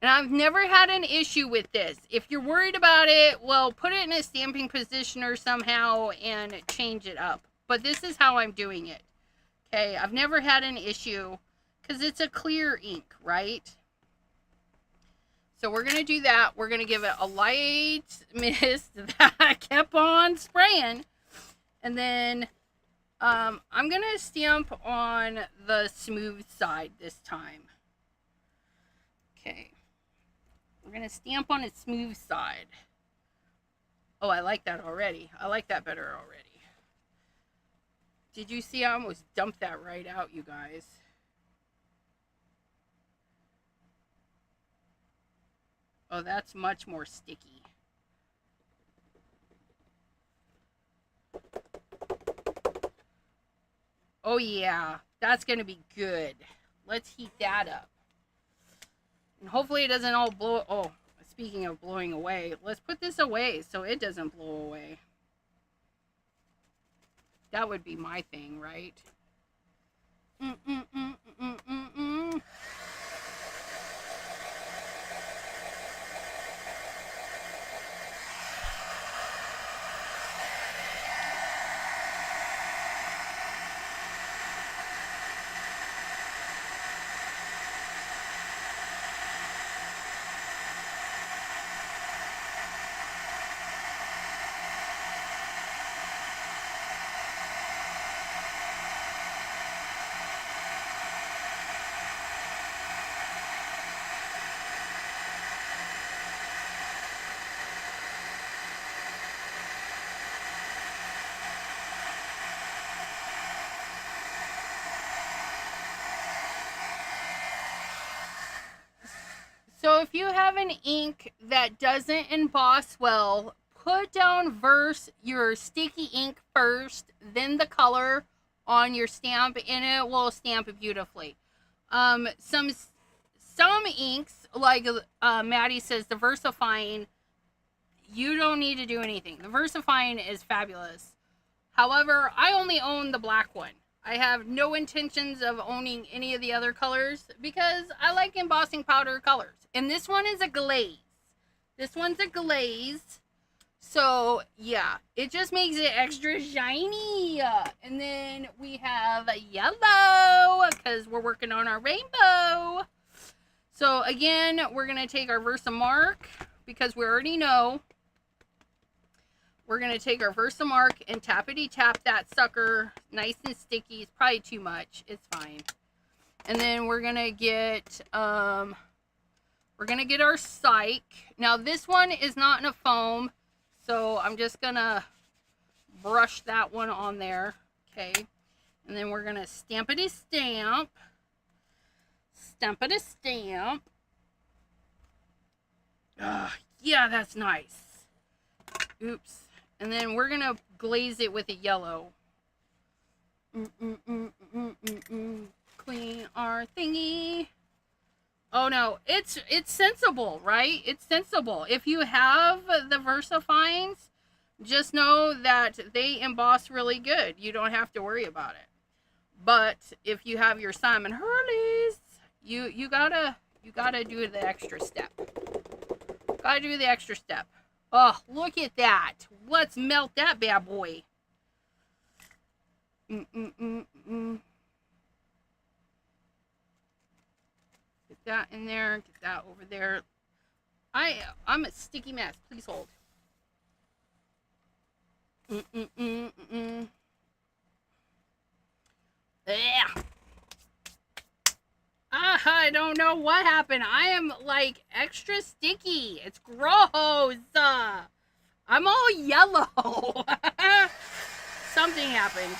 And I've never had an issue with this. If you're worried about it, well, put it in a stamping positioner somehow and change it up. But this is how I'm doing it. Okay, I've never had an issue because it's a clear ink, right? So we're going to do that. We're going to give it a light mist that I kept on spraying. And then I'm going to stamp on the smooth side this time. Okay. We're going to stamp on its smooth side. Oh, I like that already. I like that better already. Did you see I almost dumped that right out, you guys? Oh, that's much more sticky. Oh, yeah. That's going to be good. Let's heat that up. And hopefully it doesn't all blow. Oh, speaking of blowing away, let's put this away so it doesn't blow away. That would be my thing, right? So if you have an ink that doesn't emboss well, put down your sticky ink first, then the color on your stamp, and it will stamp beautifully. Some inks, like Maddie says, the VersaFine, you don't need to do anything. The VersaFine is fabulous. However, I only own the black one. I have no intentions of owning any of the other colors because I like embossing powder colors. And this one is a glaze. This one's a glaze. So, yeah, it just makes it extra shiny. And then we have yellow because we're working on our rainbow. So, again, we're going to take our Versamark because we already know. We're going to take our Versamark and tappity-tap that sucker nice and sticky. It's probably too much. It's fine. And then we're going to get our Psych. Now, this one is not in a foam. So I'm just going to brush that one on there. Okay. And then we're going to stampity-stamp. Stampity-stamp. Yeah, that's nice. Oops. And then we're going to glaze it with a yellow. Clean our thingy. Oh no, it's sensible, right? It's sensible. If you have the VersaFines, just know that they emboss really good. You don't have to worry about it. But if you have your Simon Hurleys, you gotta do the extra step. Gotta do the extra step. Oh, look at that. Let's melt that bad boy. Get that in there. Get that over there. I'm a sticky mess. Please hold. Yeah. I don't know what happened. I am like extra sticky. It's gross. I'm all yellow. Something happened.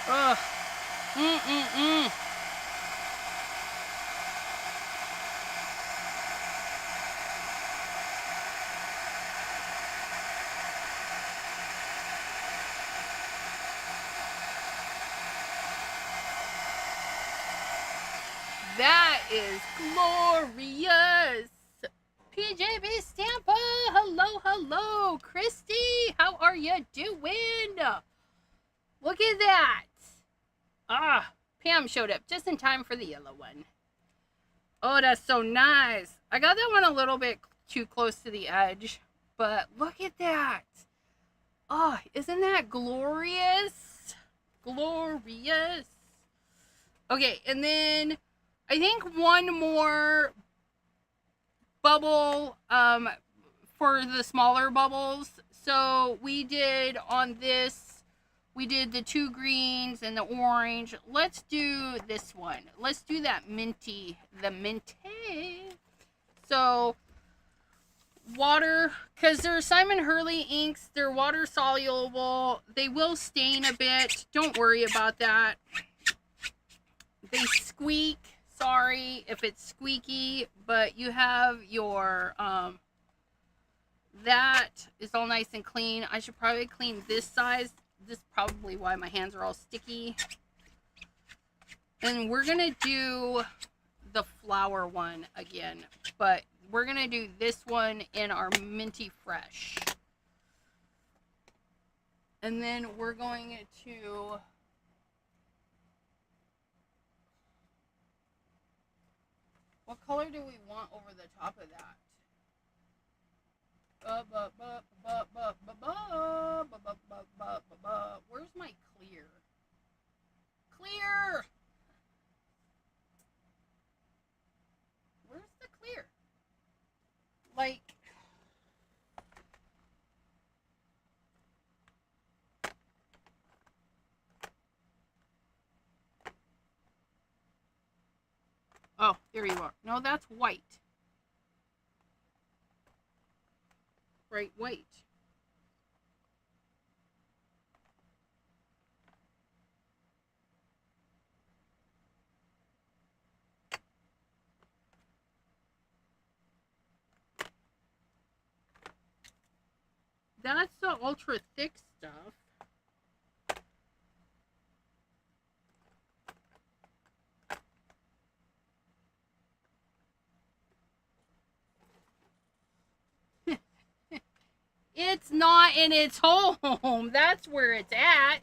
Ugh. That is glorious. PJB Stampa, hello, hello. Christy, how are you doing? Look at that. Pam showed up just in time for the yellow one. Oh, that's so nice. I got that one a little bit too close to the edge, but look at that. Oh, isn't that glorious? Glorious. Okay, and then I think one more bubble for the smaller bubbles. So we did on this, we did the 2 greens and the orange. Let's do this one. Let's do that minty, the minty. So water, because they're Simon Hurley inks, they're water soluble. They will stain a bit. Don't worry about that. They squeak. Sorry if it's squeaky, but you have your that is all nice and clean. I should probably clean this size. This is probably why my hands are all sticky. And we're gonna do the flower one again, but we're gonna do this one in our Minty Fresh. And then we're going to what color do we want over the top of that? Where's my clear? Clear! Where's the clear? Like, oh, there you are. No, that's white. Bright white. That's the ultra thick stuff. not in its home. That's where it's at.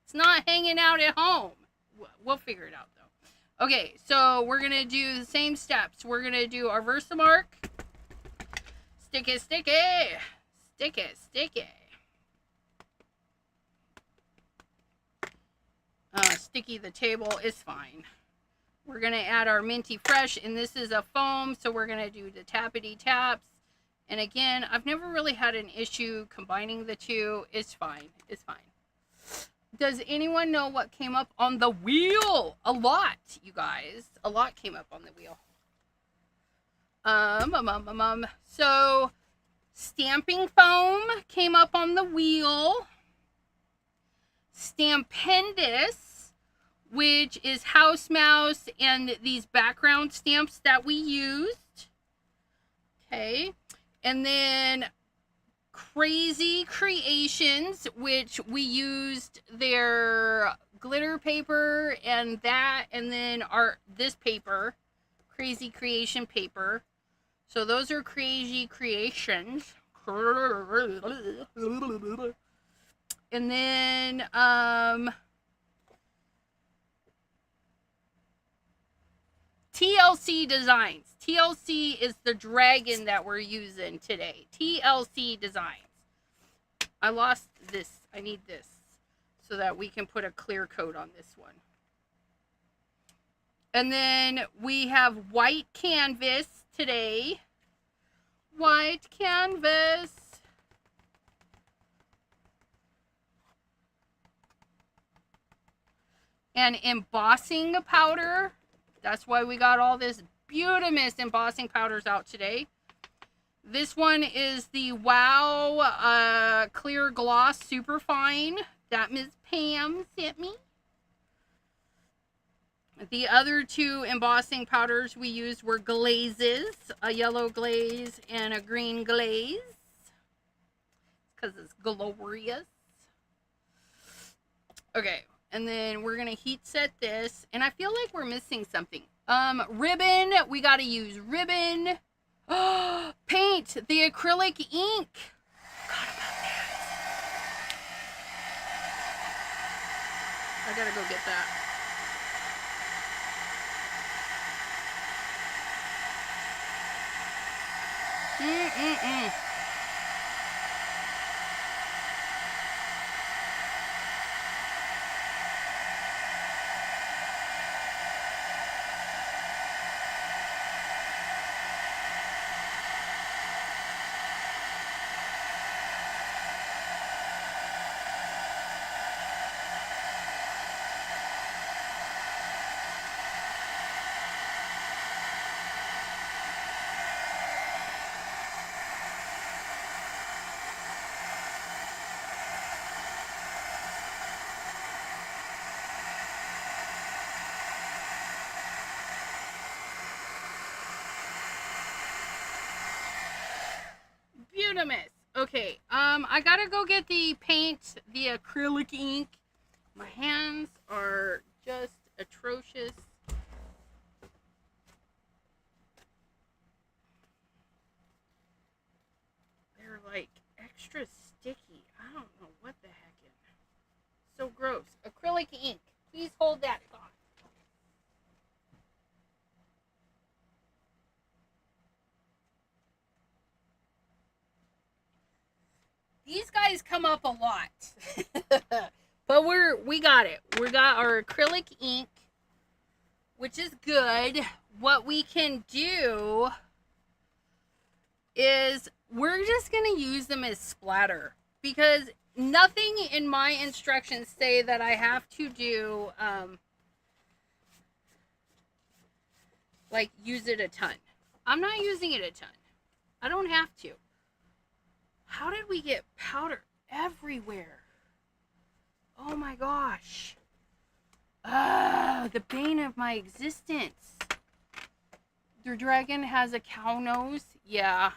It's not hanging out at home. We'll figure it out, though. Okay, so we're going to do the same steps. We're going to do our Versamark. Stick it, stick it. Stick it, stick it. Sticky the table is fine. We're going to add our Minty Fresh, and this is a foam, so we're going to do the tappity taps. And again, I've never really had an issue combining the two. It's fine. It's fine. Does anyone know what came up on the wheel? A lot, you guys. A lot came up on the wheel. So, stamping foam came up on the wheel. Stampendous, which is house mouse and these background stamps that we used. Okay. And then Crazy Creations, which we used their glitter paper and that, and then this paper, Crazy Creation paper. So those are Crazy Creations. And then TLC Designs. TLC is the dragon that we're using today. TLC Designs. I lost this. I need this so that we can put a clear coat on this one. And then we have white canvas today. White canvas. And embossing powder. That's why we got all this beautimous embossing powders out today. This one is the Wow Clear Gloss Superfine that Ms. Pam sent me. The other two embossing powders we used were glazes, a yellow glaze and a green glaze, because it's glorious. Okay, and then we're going to heat set this, and I feel like we're missing something. Ribbon, we got to use ribbon. Paint, the acrylic ink. Forgot about that. I gotta go get that. Okay, I gotta go get the paint, the acrylic ink. My hands are just atrocious. They're like extra sticky. I don't know what the heck is. So gross. Acrylic ink. Please hold that thought. These guys come up a lot. But we got it. We got our acrylic ink, which is good. What we can do is we're just going to use them as splatter, because nothing in my instructions say that I have to do like use it a ton. I'm not using it a ton. I don't have to. How did we get powder everywhere? Oh my gosh. The bane of my existence. The dragon has a cow nose. Yeah.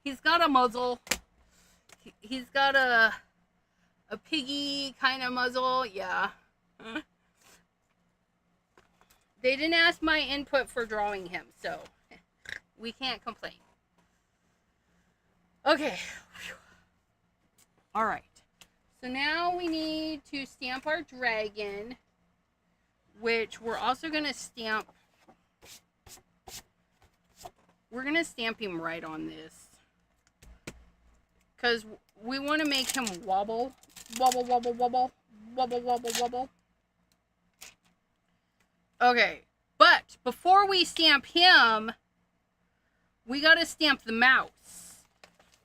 He's got a muzzle. He's got a piggy kind of muzzle. Yeah. They didn't ask my input for drawing him, so we can't complain. Okay. All right. So now we need to stamp our dragon, which we're also going to stamp. We're going to stamp him right on this, because we want to make him wobble, wobble, wobble, wobble, wobble, wobble, wobble. Okay, but before we stamp him, we got to stamp the mouse,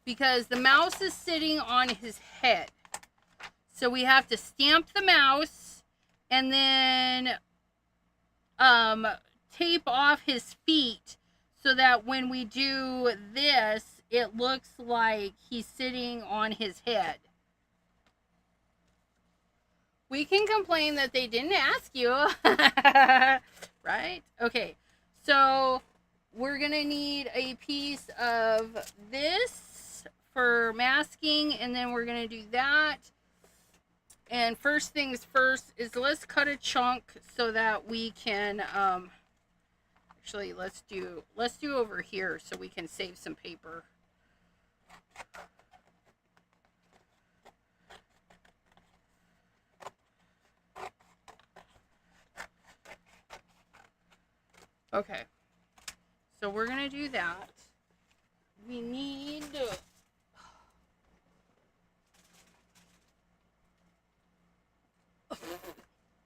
because the mouse is sitting on his head. So we have to stamp the mouse and then tape off his feet so that when we do this, it looks like he's sitting on his head. We can complain that they didn't ask you, right? Okay, so we're gonna need a piece of this for masking, and then we're gonna do that. And first things first is let's cut a chunk so that we can, actually let's do over here so we can save some paper. Okay, so we're gonna do that. We need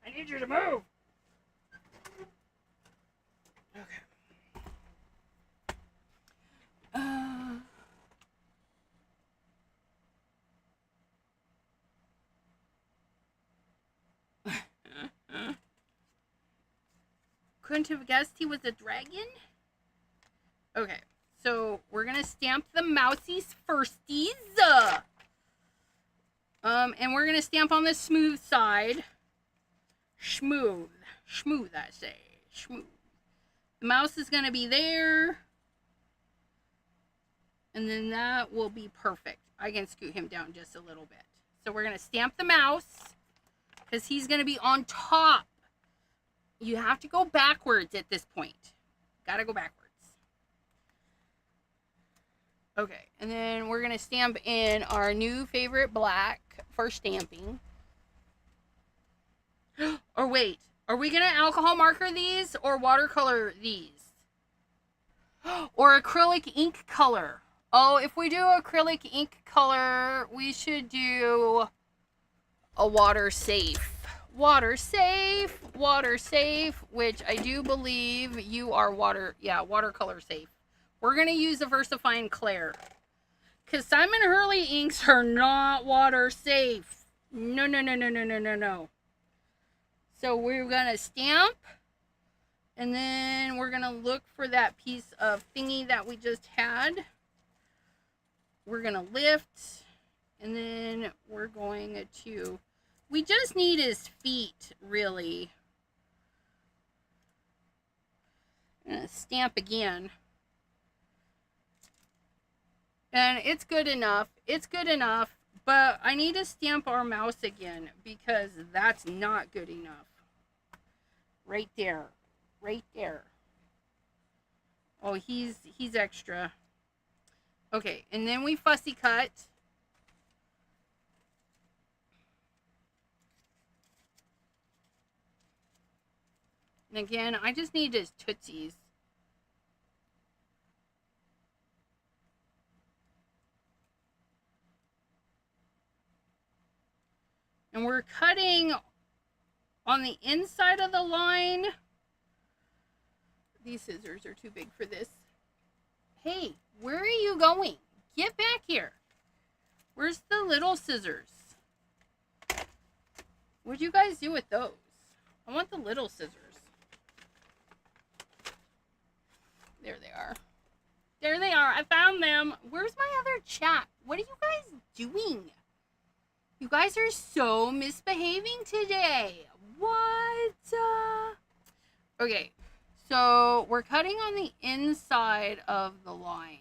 I need you to move. Okay. Couldn't have guessed he was a dragon? Okay, so we're gonna stamp the mousies firsties. And we're gonna stamp on the smooth side. Smooth, I say, smooth. The mouse is gonna be there, and then that will be perfect. I can scoot him down just a little bit. So we're gonna stamp the mouse because he's gonna be on top. You have to go backwards at this point. Gotta go backwards. Okay, and then we're gonna stamp in our new favorite black for stamping. Or wait, are we gonna alcohol marker these or watercolor these? Or acrylic ink color? Oh, if we do acrylic ink color, we should do a water safe. Water safe, which I do believe you are watercolor safe. We're going to use a VersaFine Claire. Because Simon Hurley inks are not water safe. No. So we're going to stamp. And then we're going to look for that piece of thingy that we just had. We're going to lift. And then we're going to... We just need his feet, really. I'm going to stamp again. And it's good enough. It's good enough. But I need to stamp our mouse again because that's not good enough. Right there. Right there. Oh, he's extra. Okay, and then we fussy cut. And again, I just need his tootsies. And we're cutting on the inside of the line. These scissors are too big for this. Hey, where are you going? Get back here. Where's the little scissors? What'd you guys do with those? I want the little scissors. There they are. There they are. I found them. Where's my other chat? What are you guys doing? You guys are so misbehaving today. What? Okay. So we're cutting on the inside of the line.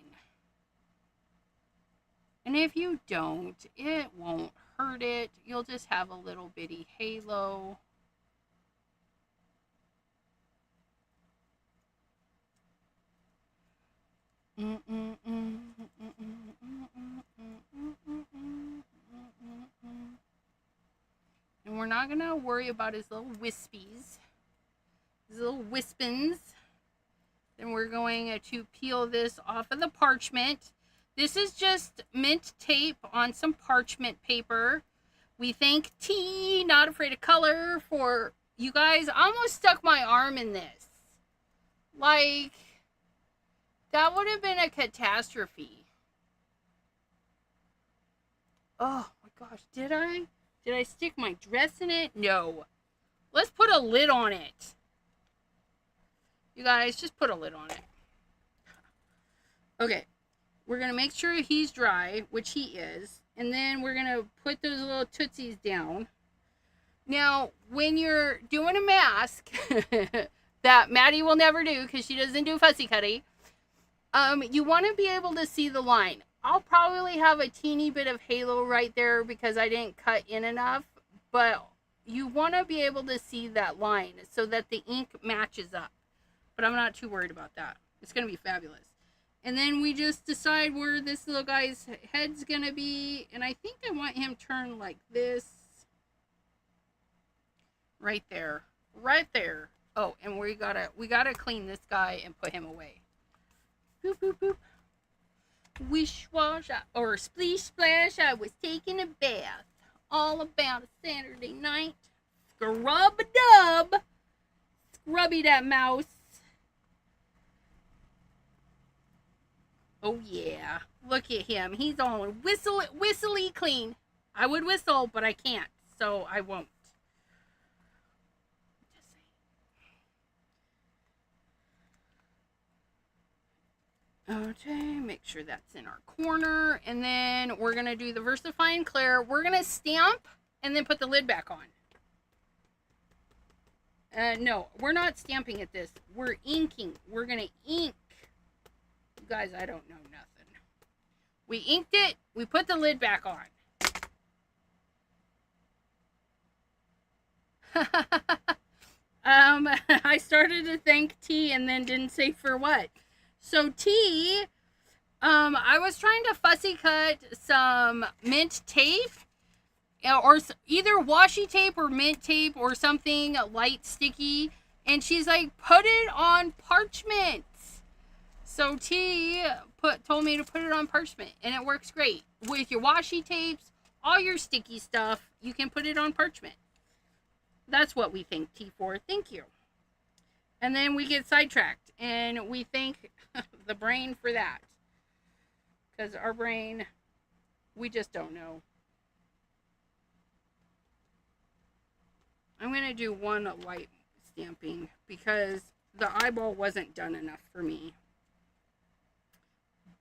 And if you don't, it won't hurt it. You'll just have a little bitty halo. we're not going to worry about his little wispies. His little wispins. Then we're going to peel this off of the parchment. This is just mint tape on some parchment paper. We thank T, Not Afraid of Color, for... You guys, I almost stuck my arm in this. Like, that would have been a catastrophe. Oh my gosh, did I? Did I stick my dress in it? No. Let's put a lid on it. You guys, just put a lid on it. Okay. We're going to make sure he's dry, which he is. And then we're going to put those little tootsies down. Now, when you're doing a mask that Maddie will never do because she doesn't do fussy cutting, you want to be able to see the line. I'll probably have a teeny bit of halo right there because I didn't cut in enough, but you want to be able to see that line so that the ink matches up. But I'm not too worried about that. It's going to be fabulous. And then we just decide where this little guy's head's going to be, and I think I want him turned like this. Right there. Right there. Oh, and we gotta clean this guy and put him away. Boop, boop, boop. Wish wash, or splish splash, I was taking a bath. All about a Saturday night. Scrub-a-dub. Scrubby that mouse. Oh yeah. Look at him. He's all whistly clean. I would whistle, but I can't, so I won't. Okay, make sure that's in our corner. And then we're going to do the VersaFine Clear. We're going to stamp and then put the lid back on. No, we're not stamping at this. We're inking. We're going to ink. You guys, I don't know nothing. We inked it. We put the lid back on. I started to thank T and then didn't say for what. So T, I was trying to fussy cut some mint tape, or either washi tape or mint tape or something light sticky, and she's like, put it on parchment. So T told me to put it on parchment, and it works great. With your washi tapes, all your sticky stuff, you can put it on parchment. That's what we thank T for. Thank you. And then we get sidetracked, and we thank the brain for that. Because our brain, we just don't know. I'm going to do one light stamping because the eyeball wasn't done enough for me.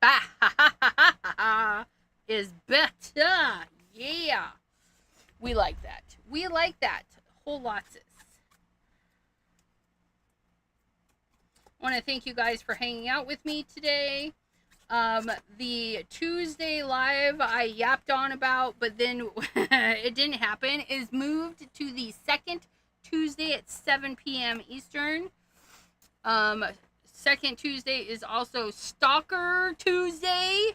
Bah is better. Yeah. We like that. We like that. Whole lots of. I want to thank you guys for hanging out with me today. The Tuesday live I yapped on about, but then it didn't happen, is moved to the second Tuesday at 7 p.m. Eastern. Second Tuesday is also Stalker Tuesday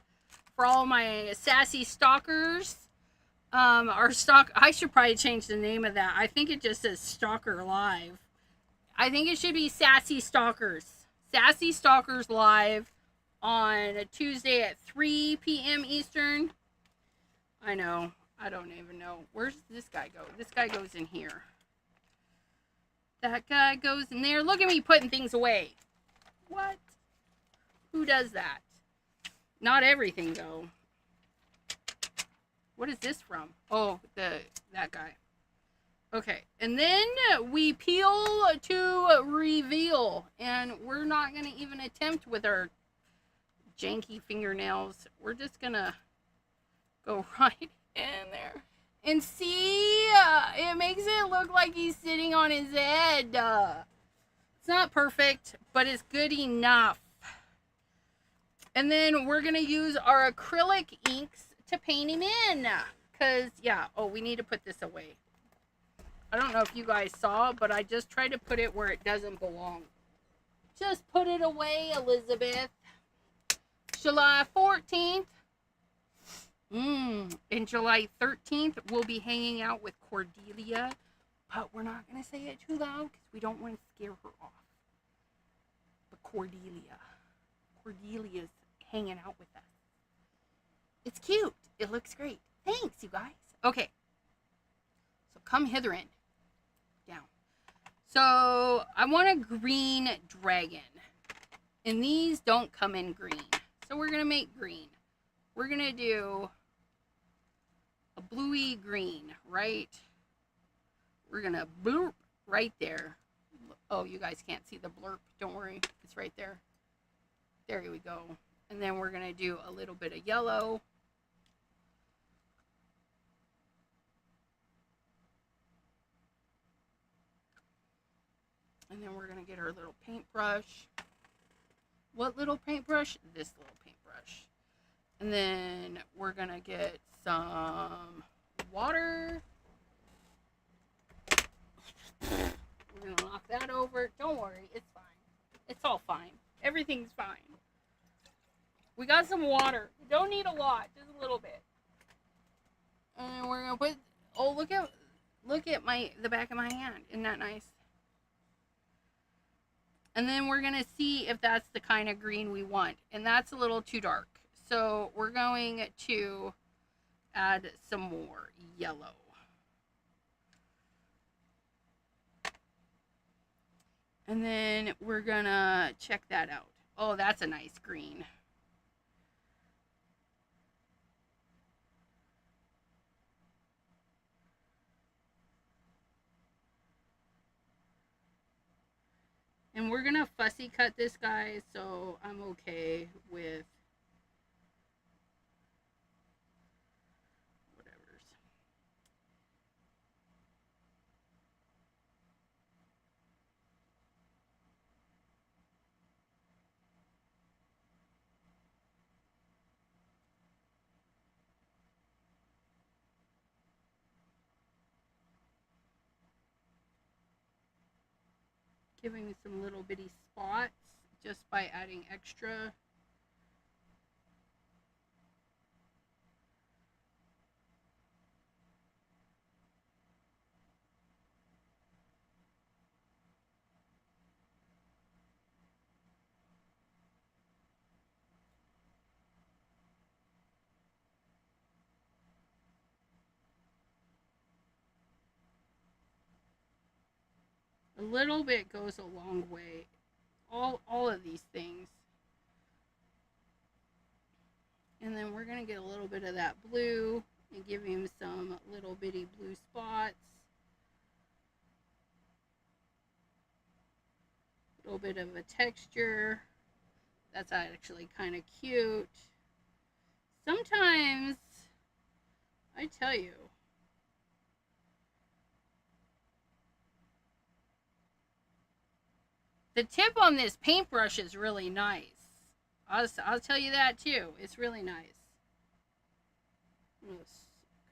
for all my sassy stalkers. I should probably change the name of that. I think it just says Stalker Live. I think it should be Sassy Stalkers. Sassy Stalkers Live on a Tuesday at 3 p.m. Eastern. I know. I don't even know. Where's this guy go? This guy goes in here. That guy goes in there. Look at me putting things away. What? Who does that? Not everything, though. What is this from? Oh, that guy. Okay, and then we peel to reveal, and we're not going to even attempt with our janky fingernails. We're just going to go right in there. And see, it makes it look like he's sitting on his head. It's not perfect, but it's good enough. And then we're going to use our acrylic inks to paint him in. Because, yeah, oh, we need to put this away. I don't know if you guys saw, but I just tried to put it where it doesn't belong. Just put it away, Elizabeth. July 14th. And July 13th, we'll be hanging out with Cordelia, but we're not going to say it too loud because we don't want to scare her off. But Cordelia's hanging out with us. It's cute. It looks great. Thanks, you guys. Okay. So come hither in. Down. So I want a green dragon. And these don't come in green. So we're going to make green. We're going to do a bluey green, right? We're going to blurp right there. Oh, you guys can't see the blurp. Don't worry. It's right there. There we go. And then we're going to do a little bit of yellow. And then we're going to get our little paintbrush. What little paintbrush? This little paintbrush. And then we're going to get some water. We're going to knock that over. Don't worry. It's fine. It's all fine. Everything's fine. We got some water. We don't need a lot. Just a little bit. And we're going to put... Oh, look at the back of my hand. Isn't that nice? And then we're going to see if that's the kind of green we want. And that's a little too dark. So we're going to add some more yellow. And then we're going to check that out. Oh, that's a nice green. And we're going to fussy cut this guy, so I'm okay with whatever's. Giving some little bitty spots just by adding extra. A little bit goes a long way. All of these things. And then we're going to get a little bit of that blue and give him some little bitty blue spots. A little bit of a texture. That's actually kind of cute. Sometimes, I tell you, the tip on this paintbrush is really nice. I'll tell you that too. It's really nice. Let's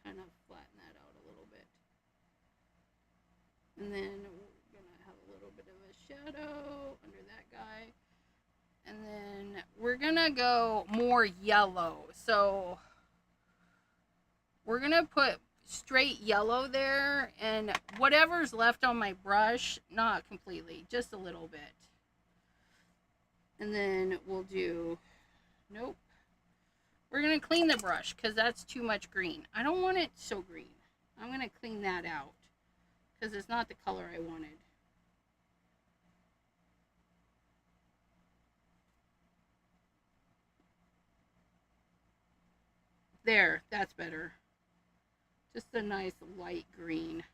kind of flatten that out a little bit. And then we're going to have a little bit of a shadow under that guy. And then we're going to go more yellow. So we're going to put straight yellow there, and whatever's left on my brush, not completely, just a little bit. And then we'll do, nope, we're going to clean the brush because that's too much green. I don't want it so green. I'm going to clean that out because it's not the color I wanted. There, that's better. Just a nice light green.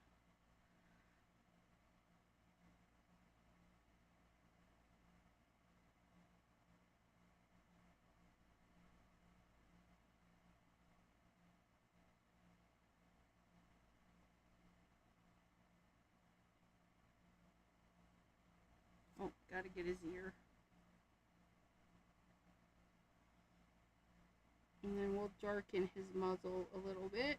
Oh, gotta get his ear. And then we'll darken his muzzle a little bit.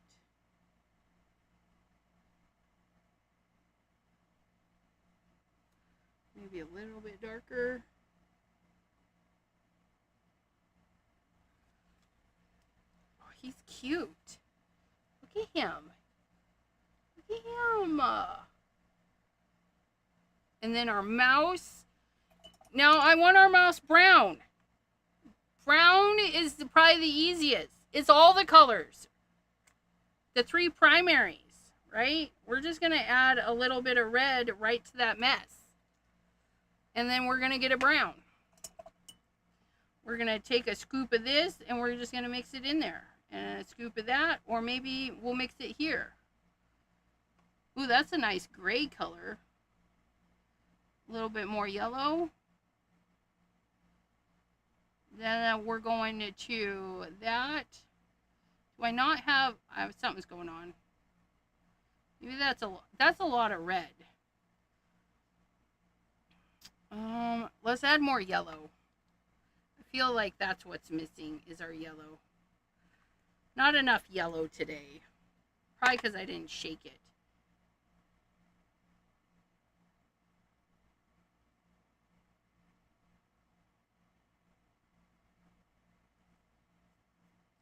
Maybe a little bit darker. Oh, he's cute. Look at him. Look at him. And then our mouse. Now I want our mouse brown. Brown is probably the easiest. It's all the colors. The 3 primaries, right? We're just going to add a little bit of red right to that mess. And then we're going to get a brown. We're going to take a scoop of this and we're just going to mix it in there. And a scoop of that, or maybe we'll mix it here. Ooh, that's a nice gray color. A little bit more yellow. Then we're going to that. Do I not have, something's going on. Maybe that's a lot of red. Let's add more yellow. I feel like that's what's missing is our yellow. Not enough yellow today. Probably because I didn't shake it.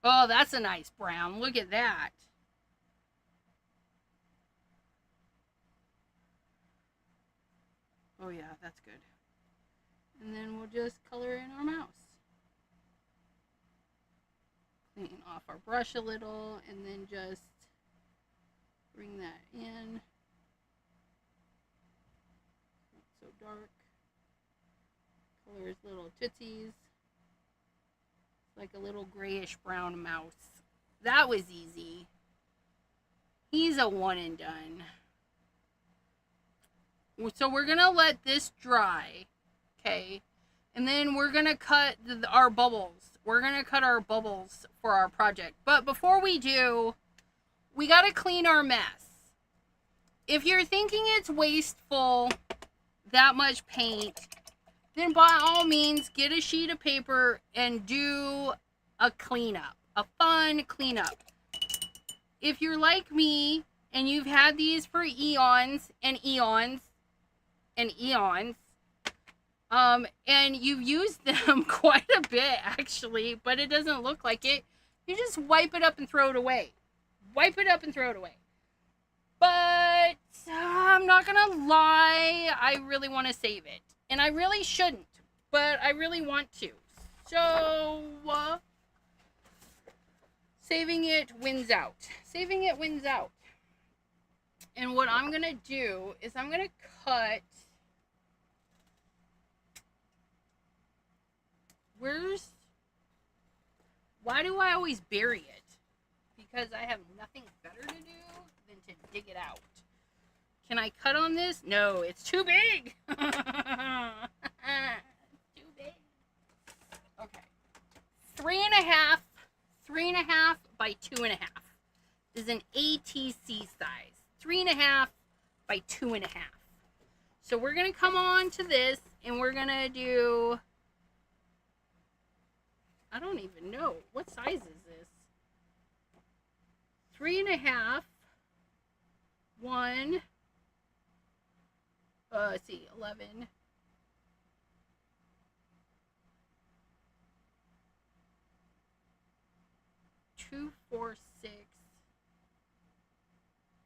Oh, that's a nice brown. Look at that. Oh yeah, that's good. And then we'll just color in our mouse. Clean off our brush a little and then just bring that in. Not so dark. Color his little tootsies. Like a little grayish brown mouse. That was easy. He's a one and done. So we're going to let this dry. Okay. And then we're going to cut our bubbles. We're going to cut our bubbles for our project. But before we do, we got to clean our mess. If you're thinking it's wasteful, that much paint, then by all means, get a sheet of paper and do a cleanup, a fun cleanup. If you're like me and you've had these for eons and eons and eons, and you've used them quite a bit actually, but it doesn't look like it, you just wipe it up and throw it away. Wipe it up and throw it away. But I'm not gonna lie, I really want to save it. And I really shouldn't, but I really want to. So, saving it wins out. Saving it wins out. And what I'm going to do is I'm going to cut... Why do I always bury it? Because I have nothing better to do than to dig it out. Can I cut on this? No, it's too big. Too big. Okay. 3.5 by 2.5. This is an ATC size. 3.5 by 2.5. So we're going to come on to this and we're going to do, I don't even know. What size is this? 3.5. 1. Let's see, 11. 2, 4, 6.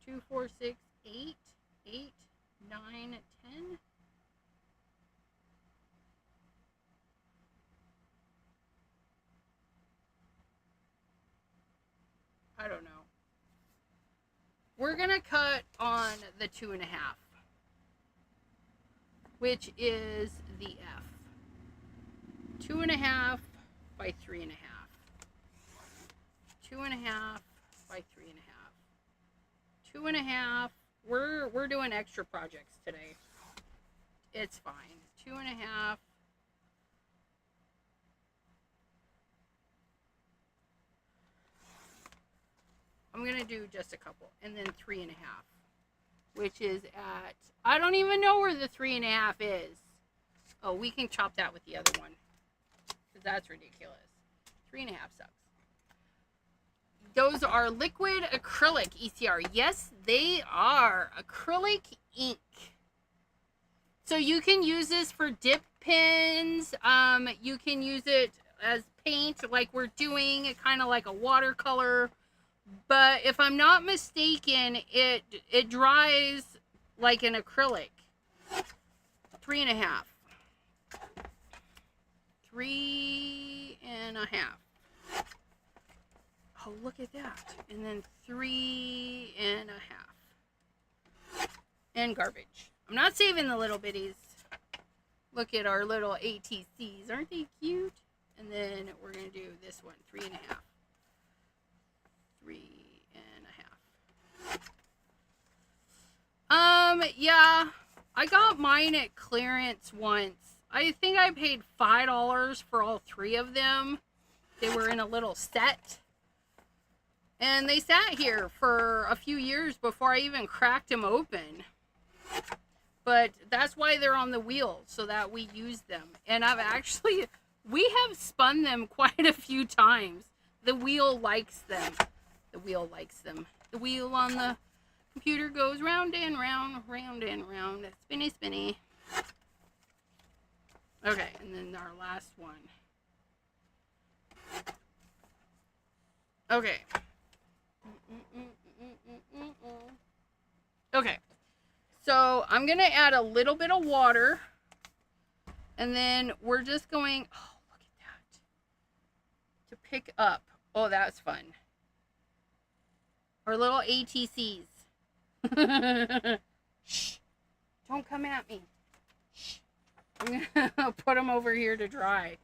2, 4, 6, 8. 8, 9, 10. I don't know. We're gonna cut on the 2.5. Which is the F. 2.5 by 3.5. 2.5 by 3.5. 2.5. We're doing extra projects today. It's fine. 2.5. I'm gonna do just a couple, and then 3.5. Which is at, I don't even know where the 3.5 is. Oh, we can chop that with the other one. Because that's ridiculous. 3.5 sucks. Those are liquid acrylic ECR. Yes, they are. Acrylic ink. So you can use this for dip pins. You can use it as paint like we're doing. Kind of like a watercolor. But if I'm not mistaken, it dries like an acrylic. 3.5. 3.5. Oh, look at that. And then 3.5. And garbage. I'm not saving the little bitties. Look at our little ATCs. Aren't they cute? And then we're going to do this one. 3.5. 3.5. Yeah. I got mine at clearance once. I think I paid $5 for all 3 of them. They were in a little set. And they sat here for a few years before I even cracked them open. But that's why they're on the wheel, so that we use them. And we have spun them quite a few times. The wheel likes them. The wheel likes them. The wheel on the computer goes round and round, round and round. Spinny, spinny. Okay, and then our last one. Okay. Okay. So I'm going to add a little bit of water. And then we're just going, oh, look at that. To pick up. Oh, that's fun. Our little ATCs. Shh. Don't come at me. Shh. I'm going to put them over here to dry.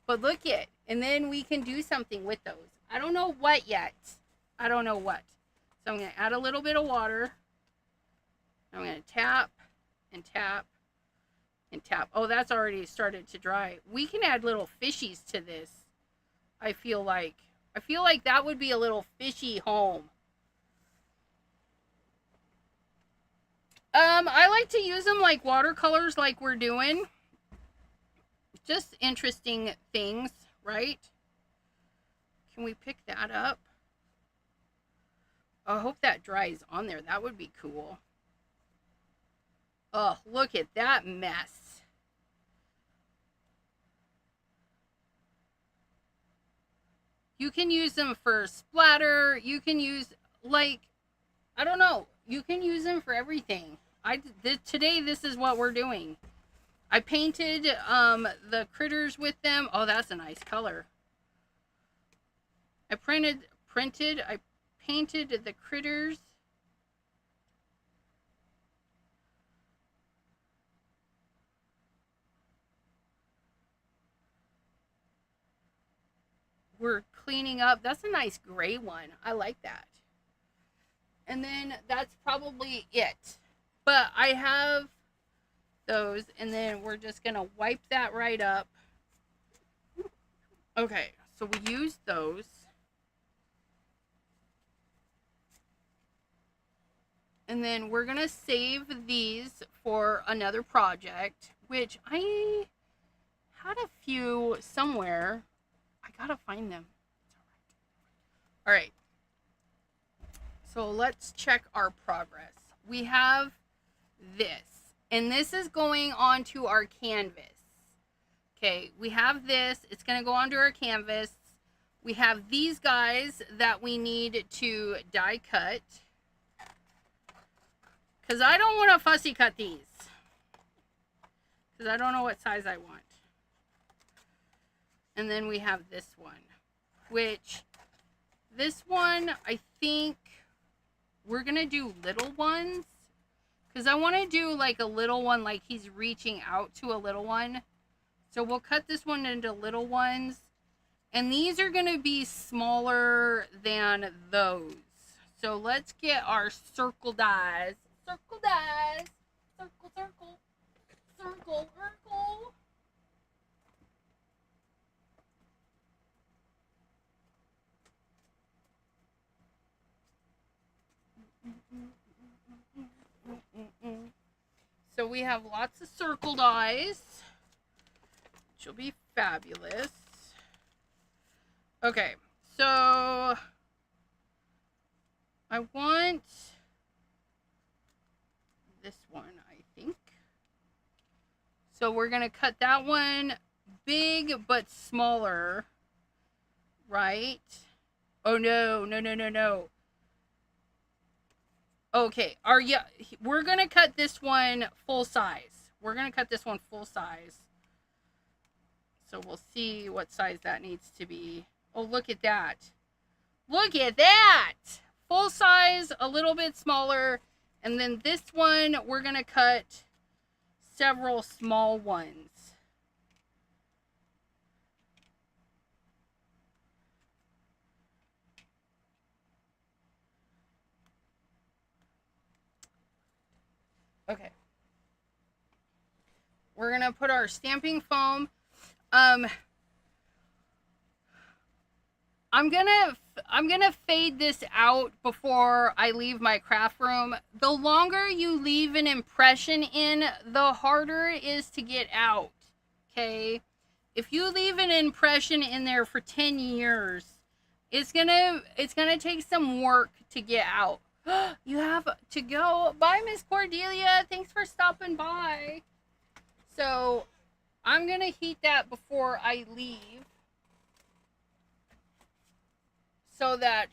But look it. And then we can do something with those. I don't know what yet. I don't know what. So I'm going to add a little bit of water. I'm going to tap and tap and tap. Oh, that's already started to dry. We can add little fishies to this. I feel like that would be a little fishy home. I like to use them like watercolors like we're doing. Just interesting things, right? Can we pick that up? I hope that dries on there. That would be cool. Oh, look at that mess. You can use them for splatter. You can use, like, I don't know. You can use them for everything. Today, this is what we're doing. I painted the critters with them. Oh, that's a nice color. I painted the critters. We're cleaning up. That's a nice gray one. I like that. And then that's probably it. But I have those, and then we're just going to wipe that right up. Okay, so we use those. And then we're going to save these for another project, which I had a few somewhere. I got to find them. All right. So let's check our progress. We have this, and this is going onto our canvas. Okay, we have this. It's going to go onto our canvas. We have these guys that we need to die cut, because I don't want to fussy cut these, because I don't know what size I want. And then we have this one, which this one, I think we're going to do little ones, because I want to do like a little one, like he's reaching out to a little one. So we'll cut this one into little ones. And these are going to be smaller than those. So let's get our circle dies. Circle dies. Circle, circle. Circle, circle. So we have lots of circle dies, which will be fabulous. Okay, so I want this one, I think. So we're going to cut that one big but smaller, right? Oh, no, no, no, no, no. Okay, we're gonna cut this one full size. We're gonna cut this one full size. So we'll see what size that needs to be. Oh, look at that. Look at that! Full size, a little bit smaller. And then this one, we're gonna cut several small ones. Okay. We're gonna put our stamping foam. I'm gonna fade this out before I leave my craft room. The longer you leave an impression in, the harder it is to get out. Okay? If you leave an impression in there for 10 years, it's gonna take some work to get out. You have to go. Bye, Miss Cordelia. Thanks for stopping by. So I'm gonna heat that before I leave, so that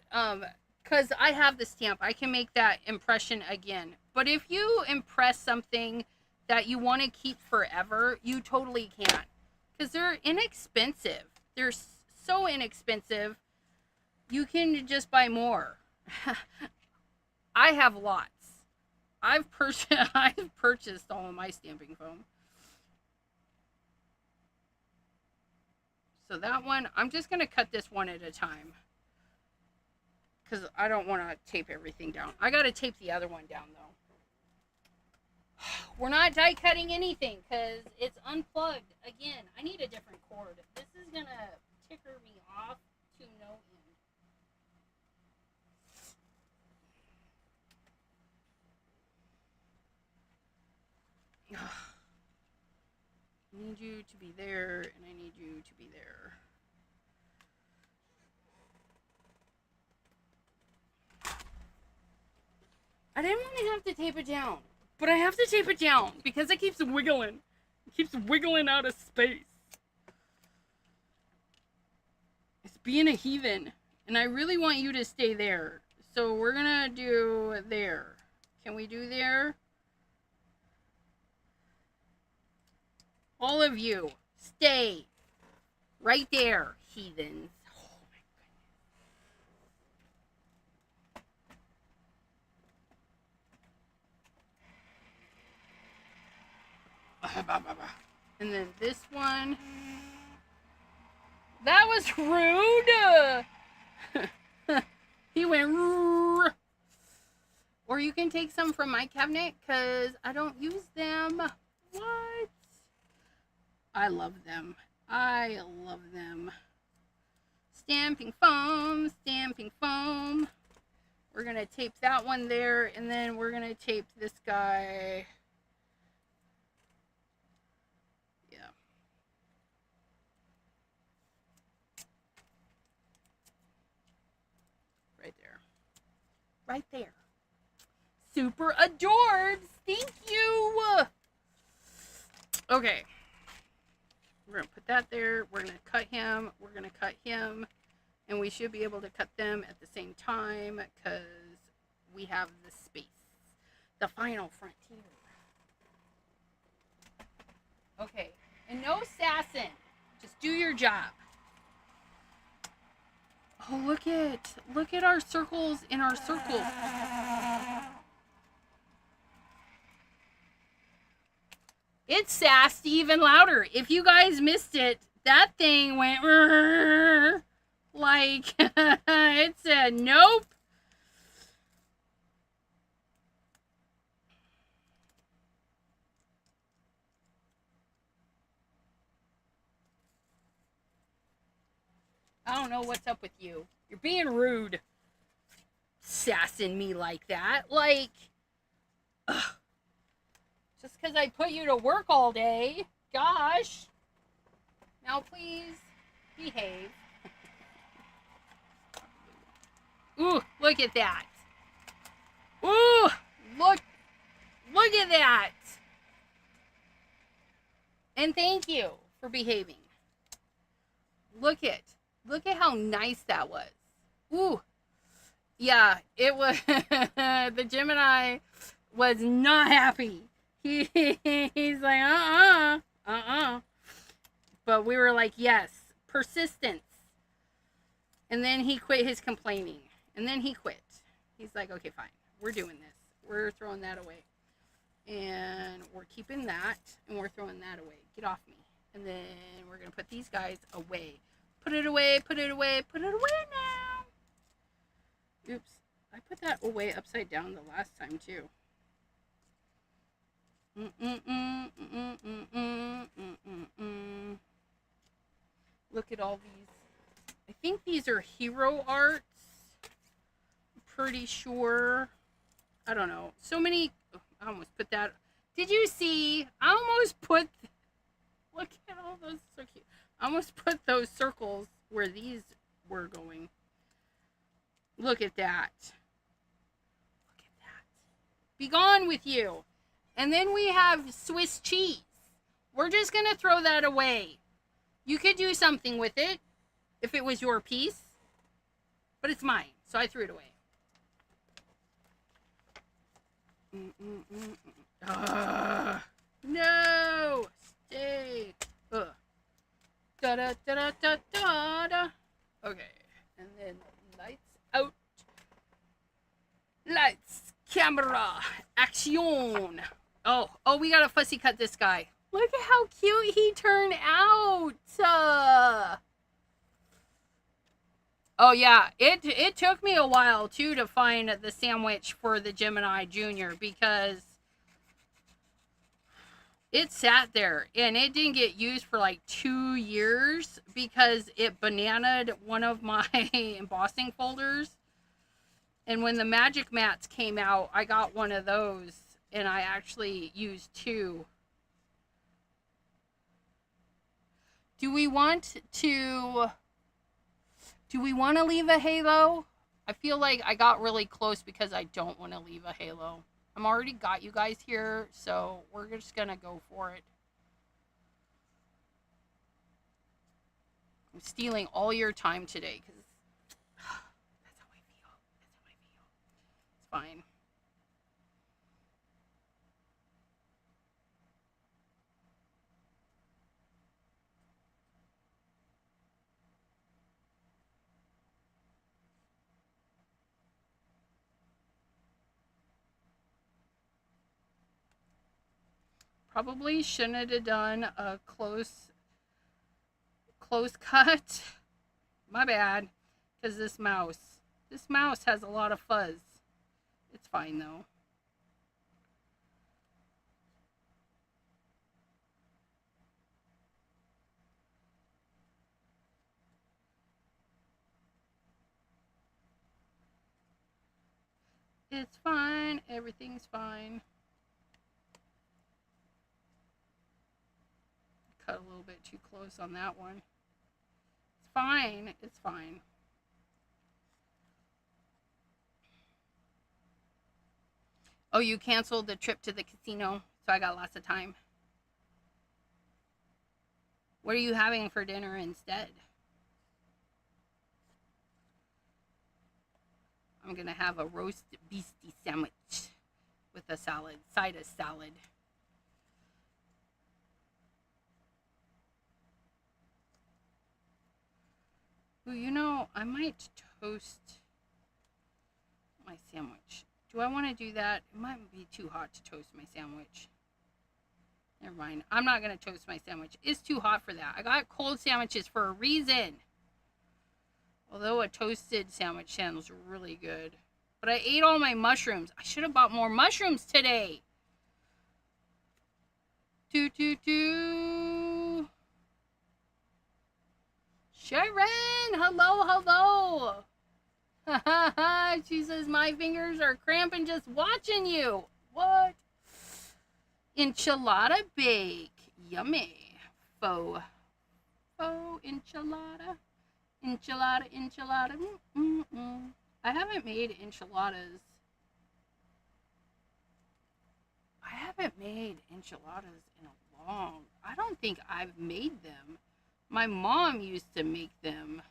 because I have the stamp, I can make that impression again. But if you impress something that you want to keep forever, you totally can, because they're inexpensive. They're so inexpensive. You can just buy more. I have lots. I've purchased all of my stamping foam. So that one, I'm just going to cut this one at a time, because I don't want to tape everything down. I got to tape the other one down, though. We're not die cutting anything, because it's unplugged. Again, I need a different cord. This is going to ticker me off to no end. I need you to be there, and I need you to be there. I didn't want to have to tape it down, but I have to tape it down because it keeps wiggling. It keeps wiggling out of space. It's being a heathen, and I really want you to stay there. So we're gonna do there. Can we do there? All of you, stay right there, heathens. Oh my goodness. And then this one. That was rude. He went. Or you can take some from my cabinet, because I don't use them. What? I love them. I love them. Stamping foam, stamping foam. We're going to tape that one there, and then we're going to tape this guy. Yeah. Right there. Right there. Super adored. Thank you. Okay. We're going to put that there. We're going to cut him. We're going to cut him. And we should be able to cut them at the same time, because we have the space. The final frontier. Okay. And no sassing. Just do your job. Oh, look at our circles in our circles. It sassed even louder. If you guys missed it, that thing went like it said nope. I don't know what's up with you. You're being rude. Sassing me like that. Like, ugh. Just because I put you to work all day. Gosh. Now please behave. Ooh, look at that. Ooh, look at that. And thank you for behaving. Look at how nice that was. Ooh, Yeah, it was the Gemini was not happy. He's like, but we were like, yes, persistence. And then he quit his complaining. And then he quit. He's like, okay, fine. We're doing this. We're throwing that away. And we're keeping that. And we're throwing that away. Get off me. And then we're going to put these guys away. Put it away. Put it away. Put it away now. Oops. I put that away upside down the last time, too. Look at all these. I think these are hero arts. I'm pretty sure. I don't know. So many. Oh, I almost put that. Did you see? I almost put. Look at all those. So cute. I almost put those circles where these were going. Look at that. Look at that. Be gone with you. And then we have Swiss cheese. We're just going to throw that away. You could do something with it if it was your piece. But it's mine. So I threw it away. No. Stay. Da da da da da da. Okay. And then lights out. Lights. Camera. Action. Oh, we gotta fussy cut this guy. Look at how cute he turned out. Oh yeah, it took me a while too to find the sandwich for the Gemini Junior because it sat there and it didn't get used for like 2 years because it bananaed one of my embossing folders. And when the magic mats came out, I got one of those and I actually used 2. Do we want to leave a halo? I feel like I got really close because I don't want to leave a halo. I'm already got you guys here, so we're just gonna go for it. I'm stealing all your time today because that's how I feel. It's fine. Probably shouldn't have done a close cut. My bad. Because this mouse has a lot of fuzz. It's fine though. It's fine. Everything's fine. Cut a little bit too close on that one. It's fine. It's fine. Oh, you canceled the trip to the casino, so I got lots of time. What are you having for dinner instead? I'm going to have a roast beastie sandwich with a salad, side of salad. Ooh, you know, I might toast my sandwich. Do I want to do that? It might be too hot to toast my sandwich. Never mind. I'm not going to toast my sandwich. It's too hot for that. I got cold sandwiches for a reason. Although a toasted sandwich sounds really good. But I ate all my mushrooms. I should have bought more mushrooms today. Sharon, hello. She says, my fingers are cramping just watching you. What? Enchilada bake. Yummy. Faux enchilada. Enchilada. I haven't made enchiladas. In a long. I don't think I've made them. My mom used to make them.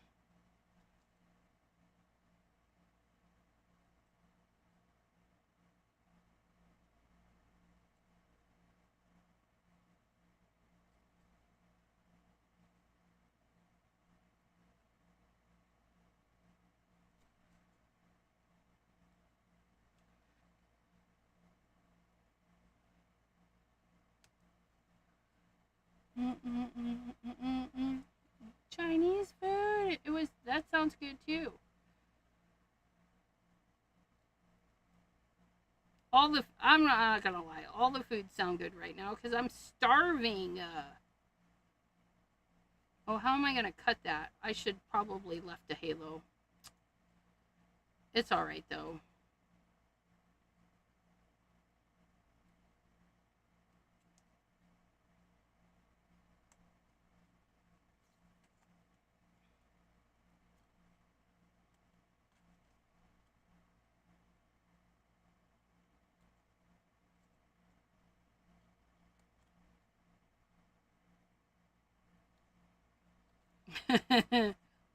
Chinese food. That sounds good too. I'm not gonna lie, all the foods sound good right now because I'm starving. Oh, how am I gonna cut that? I should probably left a halo. It's alright though.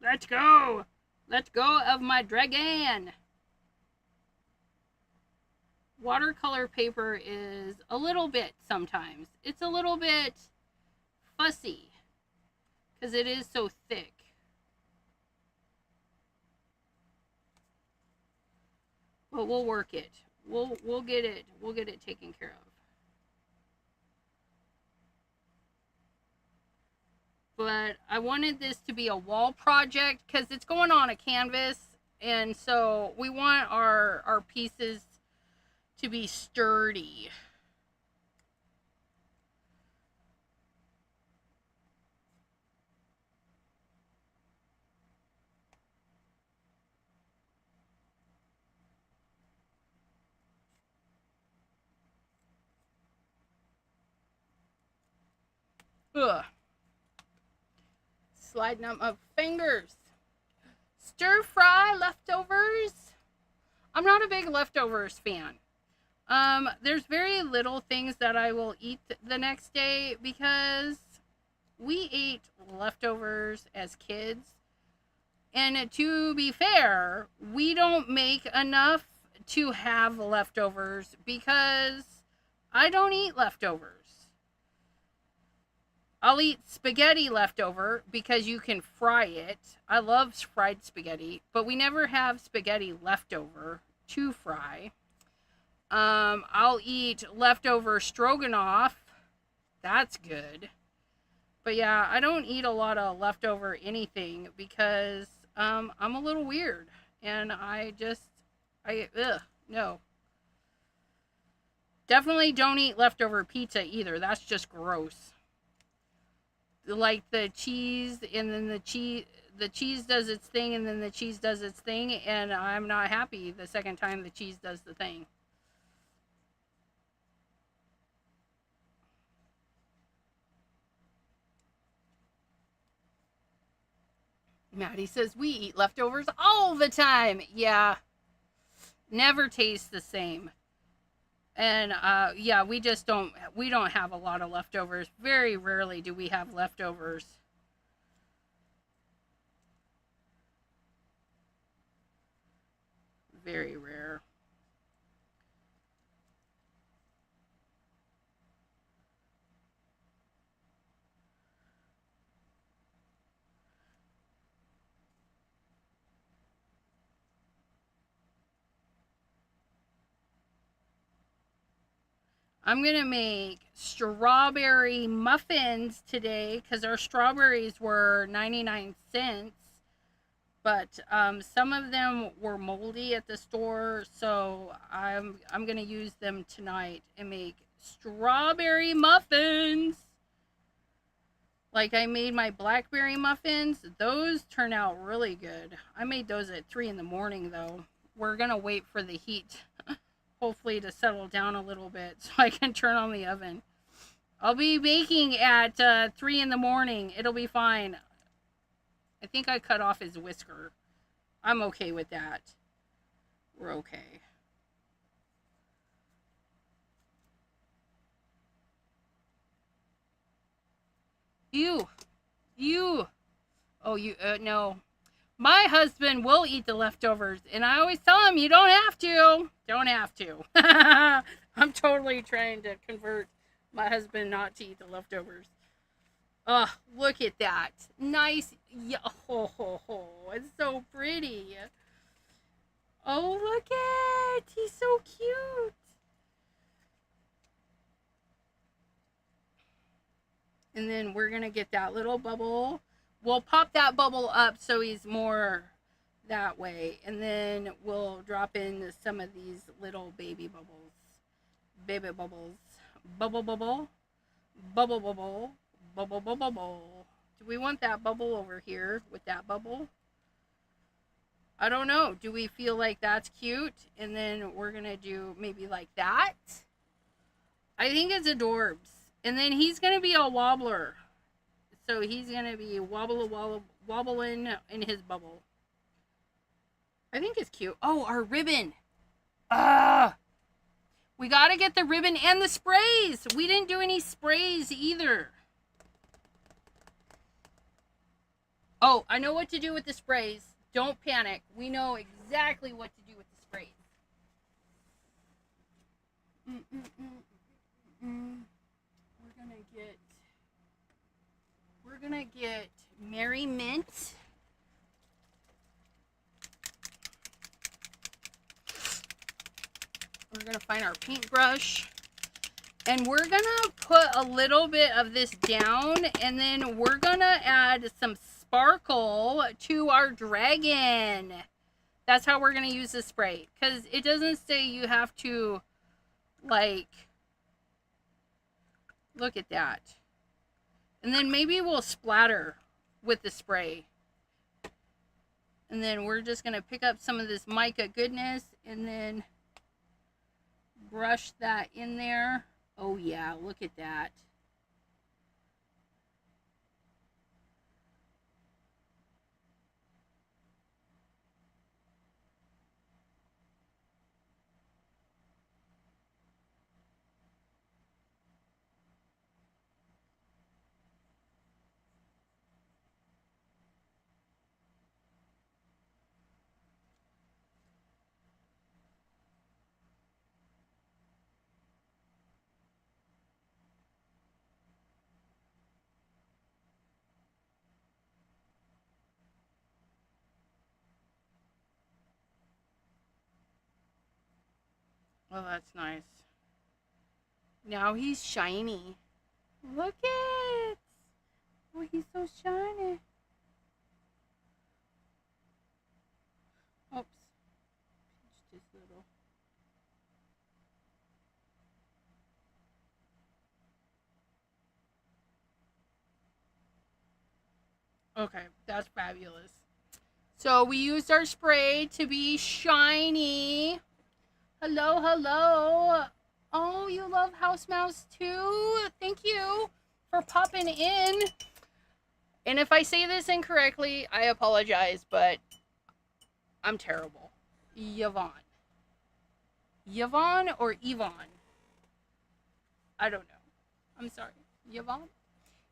Let's go! Let's go of my dragon! Watercolor paper is a little bit sometimes. It's a little bit fussy because it is so thick. But we'll work it. We'll get it. We'll get it taken care of. But I wanted this to be a wall project because it's going on a canvas, and so we want our pieces to be sturdy. Ugh. Sliding up my fingers. Stir fry leftovers. I'm not a big leftovers fan. There's very little things that I will eat the next day because we ate leftovers as kids. And to be fair, we don't make enough to have leftovers because I don't eat leftovers. I'll eat spaghetti leftover because you can fry it. I love fried spaghetti, but we never have spaghetti leftover to fry. I'll eat leftover stroganoff. That's good. But yeah, I don't eat a lot of leftover anything because I'm a little weird. And no. Definitely don't eat leftover pizza either. That's just gross. Like the cheese, and then the cheese does its thing, and then the cheese does its thing, and I'm not happy the second time the cheese does the thing. Maddie says we eat leftovers all the time. Yeah, never tastes the same. And yeah, we don't have a lot of leftovers. Very rarely do we have leftovers. Very rare. I'm going to make strawberry muffins today because our strawberries were 99 cents. But some of them were moldy at the store, so I'm going to use them tonight and make strawberry muffins. Like I made my blackberry muffins. Those turn out really good. I made those at 3 in the morning, though. We're going to wait for the heat hopefully to settle down a little bit so I can turn on the oven. I'll be baking at 3 in the morning. It'll be fine. I think I cut off his whisker. I'm okay with that. We're okay. You. Oh, no. My husband will eat the leftovers, and I always tell him, you don't have to. Don't have to. I'm totally trying to convert my husband not to eat the leftovers. Look at that. Nice. Yeah, it's so pretty. Oh, look at. He's so cute. And then we're going to get that little bubble. We'll pop that bubble up so he's more that way. And then we'll drop in some of these little baby bubbles. Baby bubbles. Bubble, bubble. Bubble, bubble. Bubble, bubble, bubble. Do we want that bubble over here with that bubble? I don't know. Do we feel like that's cute? And then we're going to do maybe like that. I think it's adorbs. And then he's going to be a wobbler. So he's going to be wobbling in his bubble. I think it's cute. Oh, our ribbon. We got to get the ribbon and the sprays. We didn't do any sprays either. Oh, I know what to do with the sprays. Don't panic. We know exactly what to do with the sprays. We're gonna get Merry Mint. We're gonna find our paintbrush. And we're gonna put a little bit of this down, and then we're gonna add some sparkle to our dragon. That's how we're gonna use the spray, because it doesn't say you have to, like, look at that. And then maybe we'll splatter with the spray. And then we're just gonna pick up some of this mica goodness and then brush that in there. Oh yeah, look at that. Well, that's nice. Now he's shiny. Look it. Oh, he's so shiny. Oops. Just little. Okay, that's fabulous. So we used our spray to be shiny. Hello, hello. Oh, you love House Mouse too? Thank you for popping in. And if I say this incorrectly, I apologize, but I'm terrible. Yvonne. Yvonne or Yvonne? I don't know. I'm sorry. Yvonne?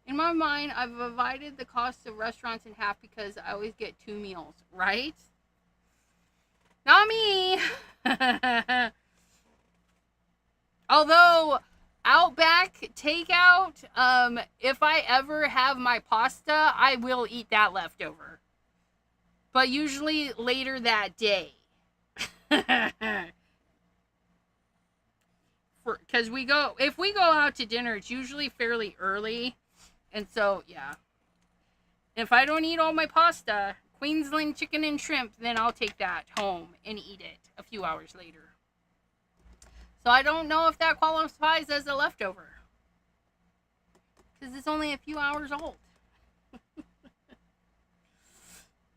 In my mind, I've divided the cost of restaurants in half because I always get 2 meals, right? Not me. Although Outback takeout, if I ever have my pasta, I will eat that leftover. But usually later that day. Because if we go out to dinner, it's usually fairly early. And so, yeah. If I don't eat all my pasta, Queensland chicken and shrimp, then I'll take that home and eat it a few hours later. So I don't know if that qualifies as a leftover. Because it's only a few hours old.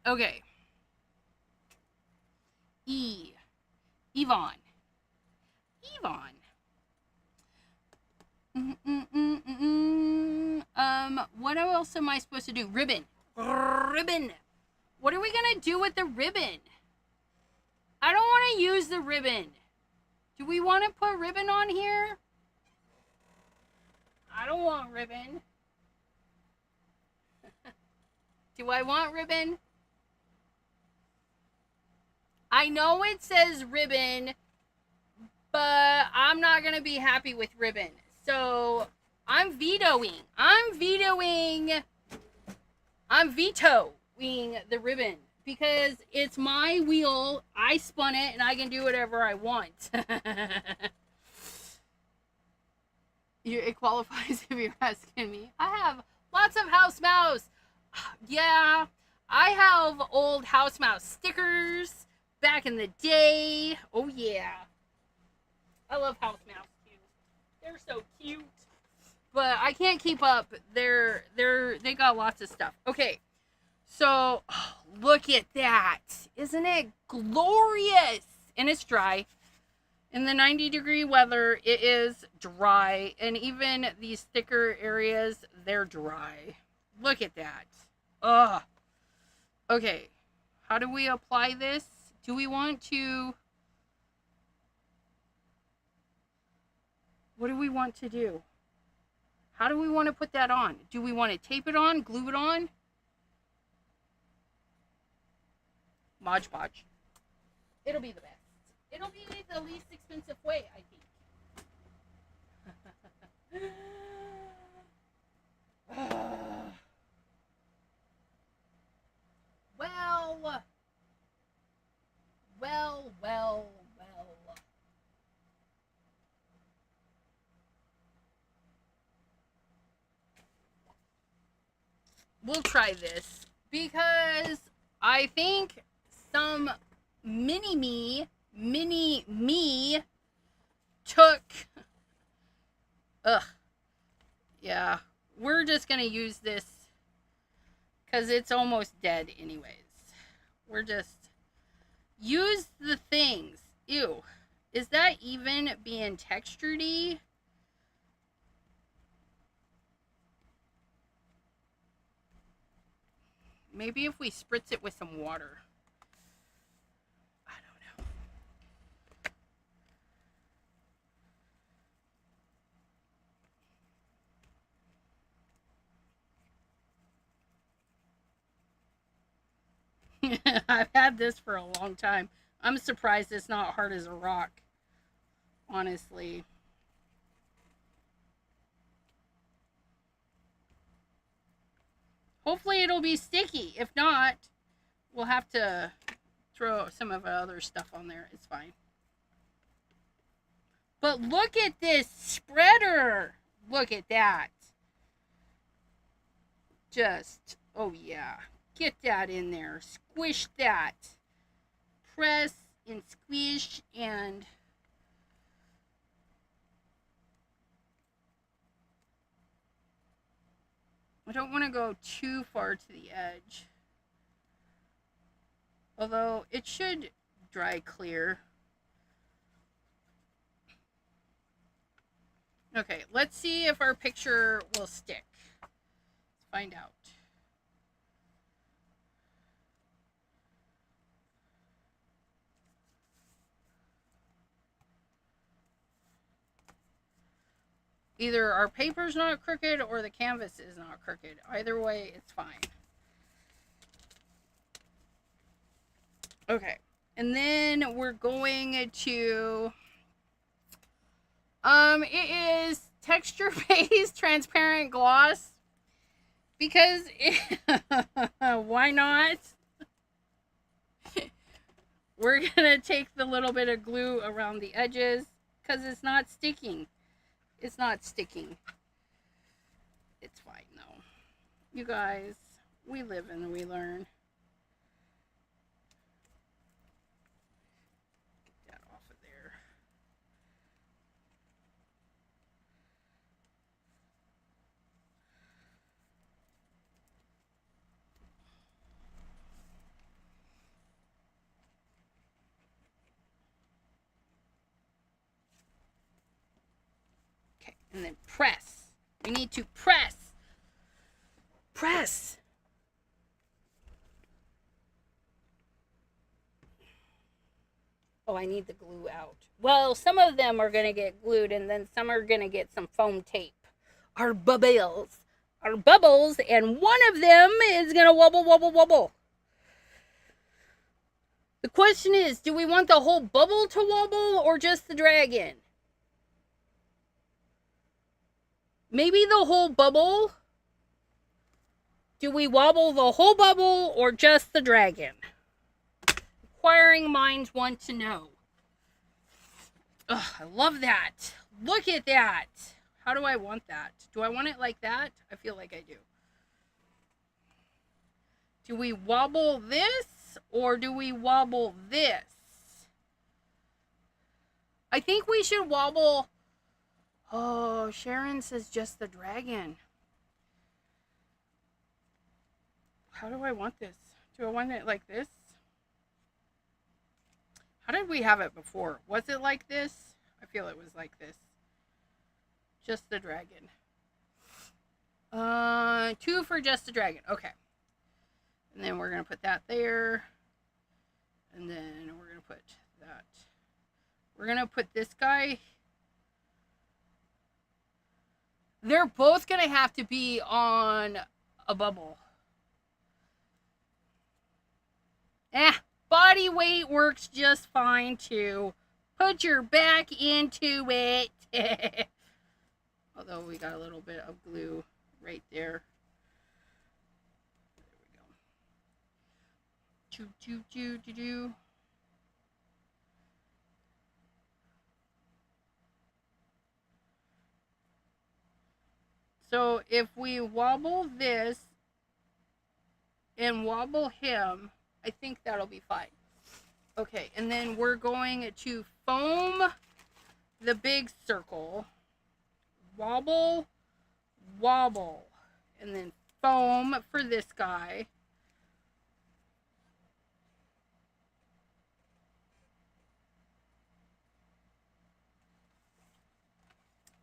Okay. Yvonne. What else am I supposed to do? Ribbon. What are we going to do with the ribbon? I don't want to use the ribbon. Do we want to put ribbon on here? I don't want ribbon. Do I want ribbon? I know it says ribbon, but I'm not going to be happy with ribbon. So I'm vetoing the ribbon because it's my wheel. I spun it and I can do whatever I want. It qualifies if you're asking me. I have lots of house mouse. Yeah, I have old house mouse stickers back in the day. Oh yeah, I love house mouse too. They're so cute. But I can't keep up. They got lots of stuff. Okay, so look at that. Isn't it glorious? And it's dry. In the 90-degree weather, it is dry. And even these thicker areas, they're dry. Look at that. Ugh. Okay, how do we apply this? Do we want to... What do we want to do? How do we want to put that on? Do we want to tape it on? Glue it on? Mod Podge. It'll be the best. It'll be the least expensive way, I think. Well. We'll try this because I think some mini me took, yeah, we're just gonna use this because it's almost dead anyways. We're just use the things. Ew, is that even being textured-y? Maybe if we spritz it with some water. I don't know. I've had this for a long time. I'm surprised it's not hard as a rock, honestly. Hopefully it'll be sticky. If not, we'll have to throw some of the other stuff on there. It's fine. But look at this spreader. Look at that. Just, oh yeah. Get that in there. Squish that. Press and squish and... I don't want to go too far to the edge. Although it should dry clear. Okay, let's see if our picture will stick. Let's find out. Either our paper's not crooked or the canvas is not crooked. Either way, it's fine. Okay. And then we're going to... it is texture-based transparent gloss. Because why not? We're going to take the little bit of glue around the edges because it's not sticking. It's not sticking. It's fine though. You guys, we live and we learn. Get that off of there. Okay, and then press. We need to press. Press. Oh, I need the glue out. Well, some of them are going to get glued and then some are going to get some foam tape. Our bubbles. Our bubbles, and one of them is going to wobble. The question is, do we want the whole bubble to wobble or just the dragon? Maybe the whole bubble? Do we wobble the whole bubble or just the dragon? Inquiring minds want to know. Ugh, I love that. Look at that. How do I want that? Do I want it like that? I feel like I do. Do we wobble this or do we wobble this? I think we should wobble. Oh, Sharon says just the dragon. How do I want this? Do I want it like this? How did we have it before? Was it like this? I feel it was like this. Just the dragon. 2 for just the dragon. Okay. And then we're going to put that there. And then we're going to put that. We're going to put this guy. They're both going to have to be on a bubble. Body weight works just fine too. Put your back into it. Although we got a little bit of glue right there. There we go. Choo choo choo choo choo. So if we wobble this and wobble him, I think that'll be fine. Okay, and then we're going to foam the big circle. Wobble, wobble. And then foam for this guy.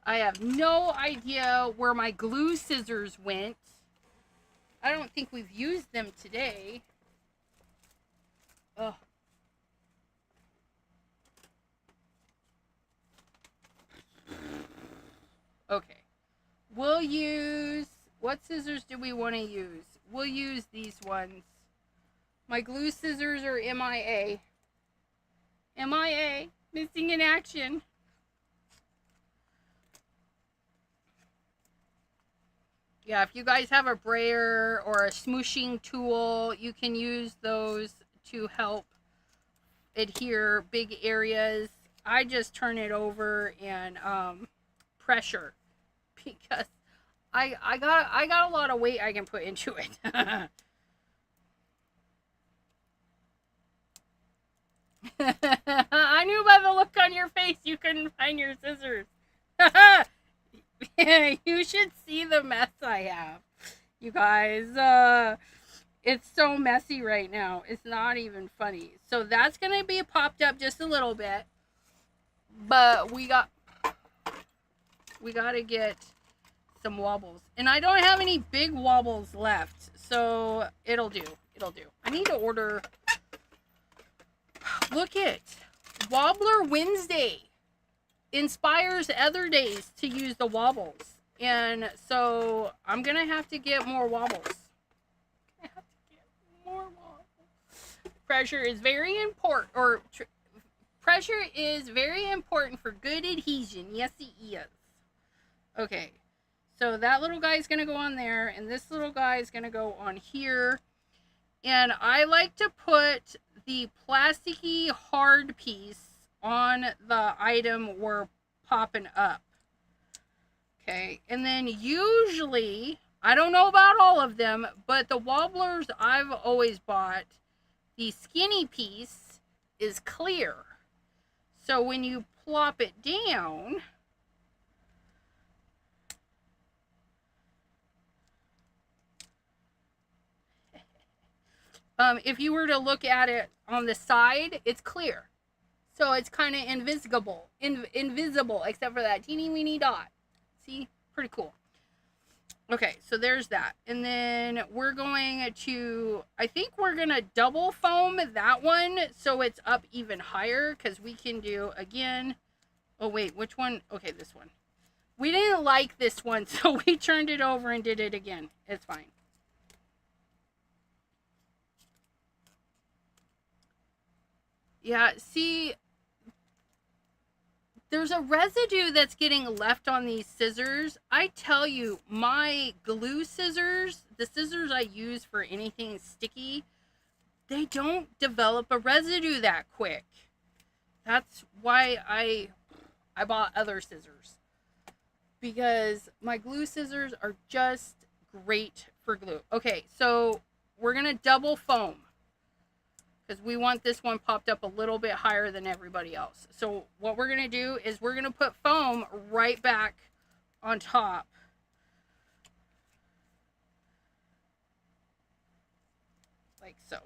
I have no idea where my glue scissors went. I don't think we've used them today. Ugh. Okay. We'll use... What scissors do we want to use? We'll use these ones. My glue scissors are MIA. MIA. Missing in action. Yeah, if you guys have a brayer or a smooshing tool, you can use those to help adhere big areas. I just turn it over and pressure because I got a lot of weight I can put into it. I knew by the look on your face you couldn't find your scissors. You should see the mess I have, you guys. It's so messy right now. It's not even funny. So that's going to be popped up just a little bit. But we got to get some wobbles. And I don't have any big wobbles left. So it'll do. It'll do. I need to order. Look it. Wobbler Wednesday inspires other days to use the wobbles. And so I'm going to have to get more wobbles. Pressure is very important, pressure is very important for good adhesion. Yes, it is. Okay, so that little guy is going to go on there, and this little guy is going to go on here. And I like to put the plasticky hard piece on the item we're popping up. Okay, and then usually, I don't know about all of them, but the wobblers I've always bought, the skinny piece is clear. So when you plop it down, if you were to look at it on the side, it's clear. So it's kind of invisible, except for that teeny weeny dot. See? Pretty cool. Okay, so there's that. And then we're going to, I think we're going to double foam that one so it's up even higher, because we can do, again, oh wait, which one? Okay, this one. We didn't like this one, so we turned it over and did it again. It's fine. Yeah, see, there's a residue that's getting left on these scissors. I tell you, my glue scissors, the scissors I use for anything sticky, they don't develop a residue that quick. That's why I bought other scissors. because my glue scissors are just great for glue. Okay, so we're going to double foam because we want this one popped up a little bit higher than everybody else. So what we're going to do is we're going to put foam right back on top. Like so.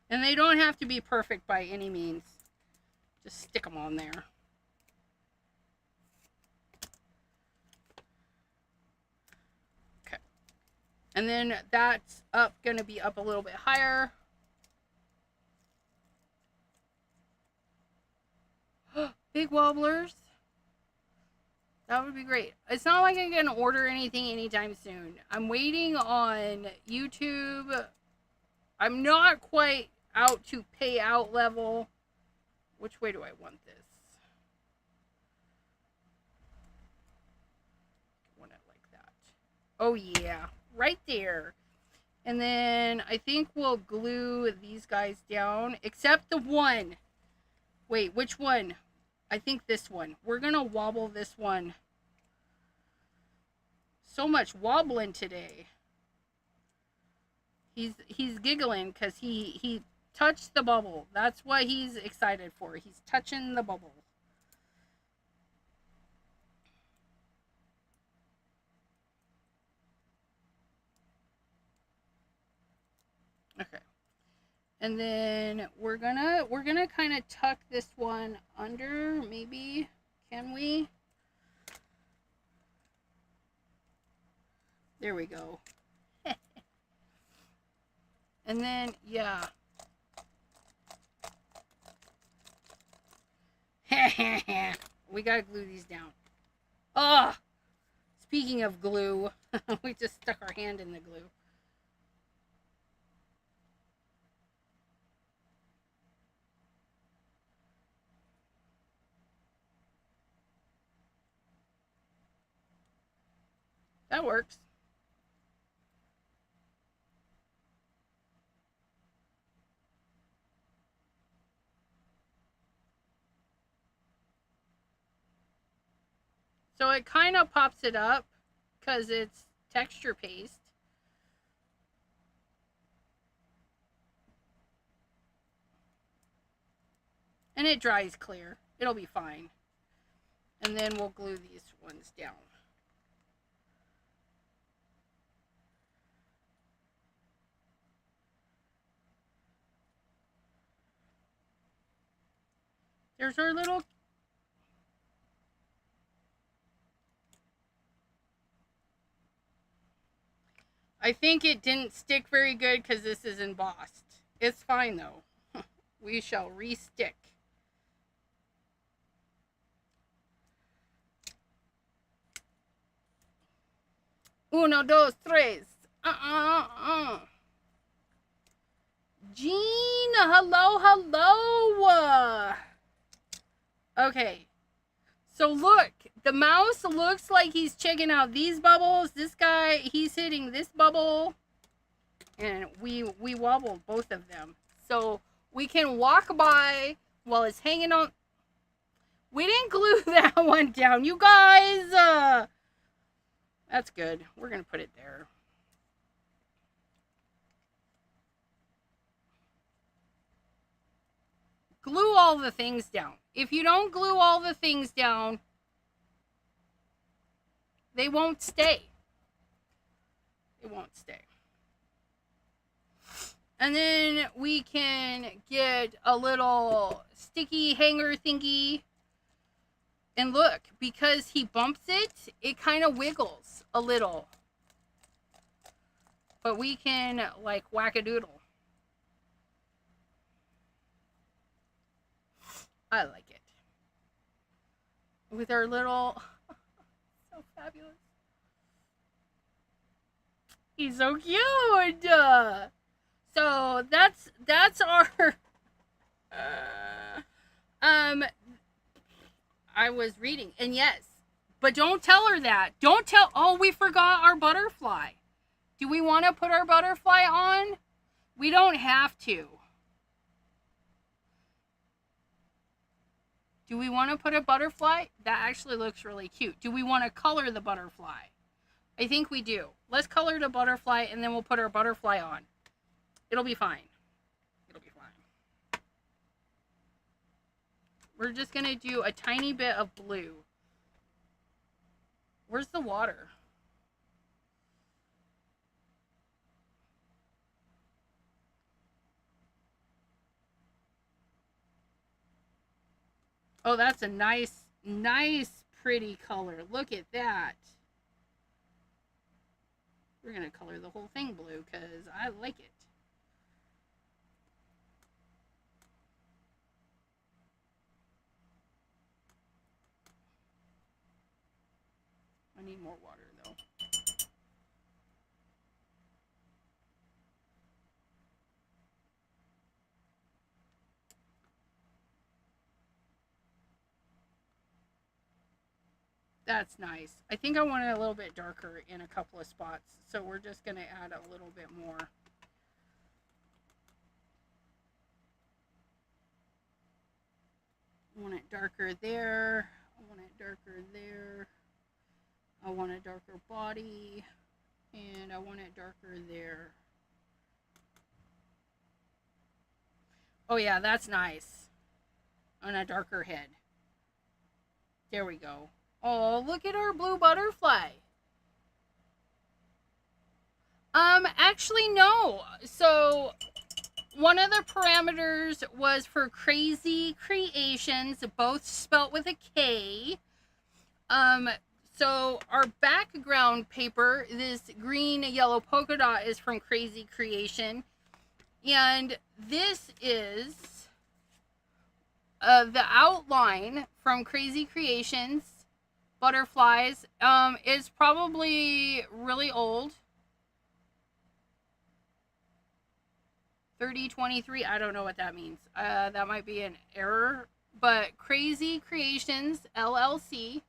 And they don't have to be perfect by any means. Just stick them on there. Okay. And then that's going to be up a little bit higher. Big wobblers. That would be great. It's not like I'm going to order anything anytime soon. I'm waiting on YouTube. I'm not quite out to payout level. Which way do I want this? I want it like that. Oh yeah, right there. And then I think we'll glue these guys down, except the one. Wait, which one? I think this one. We're gonna wobble this one. So much wobbling today. He's giggling because he touched the bubble. That's what he's excited for. He's touching the bubble. Okay. And then we're gonna kind of tuck this one under, maybe. Can we? There we go. And then, yeah. We gotta glue these down. Oh, speaking of glue, we just stuck our hand in the glue. That works. So it kind of pops it up because it's texture paste. And it dries clear. It'll be fine. And then we'll glue these ones down. There's our little... I think it didn't stick very good because this is embossed. It's fine though. We shall re-stick. Uno, dos, tres. Jean, hello, hello. Okay. So look, the mouse looks like he's checking out these bubbles. This guy, he's hitting this bubble. And we wobbled both of them. So we can walk by while it's hanging on. We didn't glue that one down, you guys. That's good. We're going to put it there. Glue all the things down. If you don't glue all the things down, they won't stay. It won't stay. And then we can get a little sticky hanger thingy. And look, because he bumps it, it kind of wiggles a little. But we can, like, whack-a-doodle. I like it. With our little... so fabulous. He's so cute! So, that's our... I was reading, and yes, but don't tell her that. Don't tell... Oh, we forgot our butterfly. Do we want to put our butterfly on? We don't have to. Do we want to put a butterfly? That actually looks really cute. Do we want to color the butterfly? I think we do. Let's color the butterfly and then we'll put our butterfly on. It'll be fine. It'll be fine. We're just going to do a tiny bit of blue. Where's the water? Oh, that's a nice, pretty color. Look at that. We're going to color the whole thing blue because I like it. I need more water, though. That's nice. I think I want it a little bit darker in a couple of spots, so we're just going to add a little bit more. I want it darker there. I want it darker there. I want a darker body. And I want it darker there. Oh yeah, that's nice. On a darker head. There we go. Oh, look at our blue butterfly. Actually, no. So, one of the parameters was for Crazy Creations, both spelt with a K. So, our background paper, this green, yellow polka dot, is from Crazy Creation. And this is the outline from Crazy Creations. Butterflies is probably really old. 3023, I don't know what that means. That might be an error. But Crazy Creations LLC.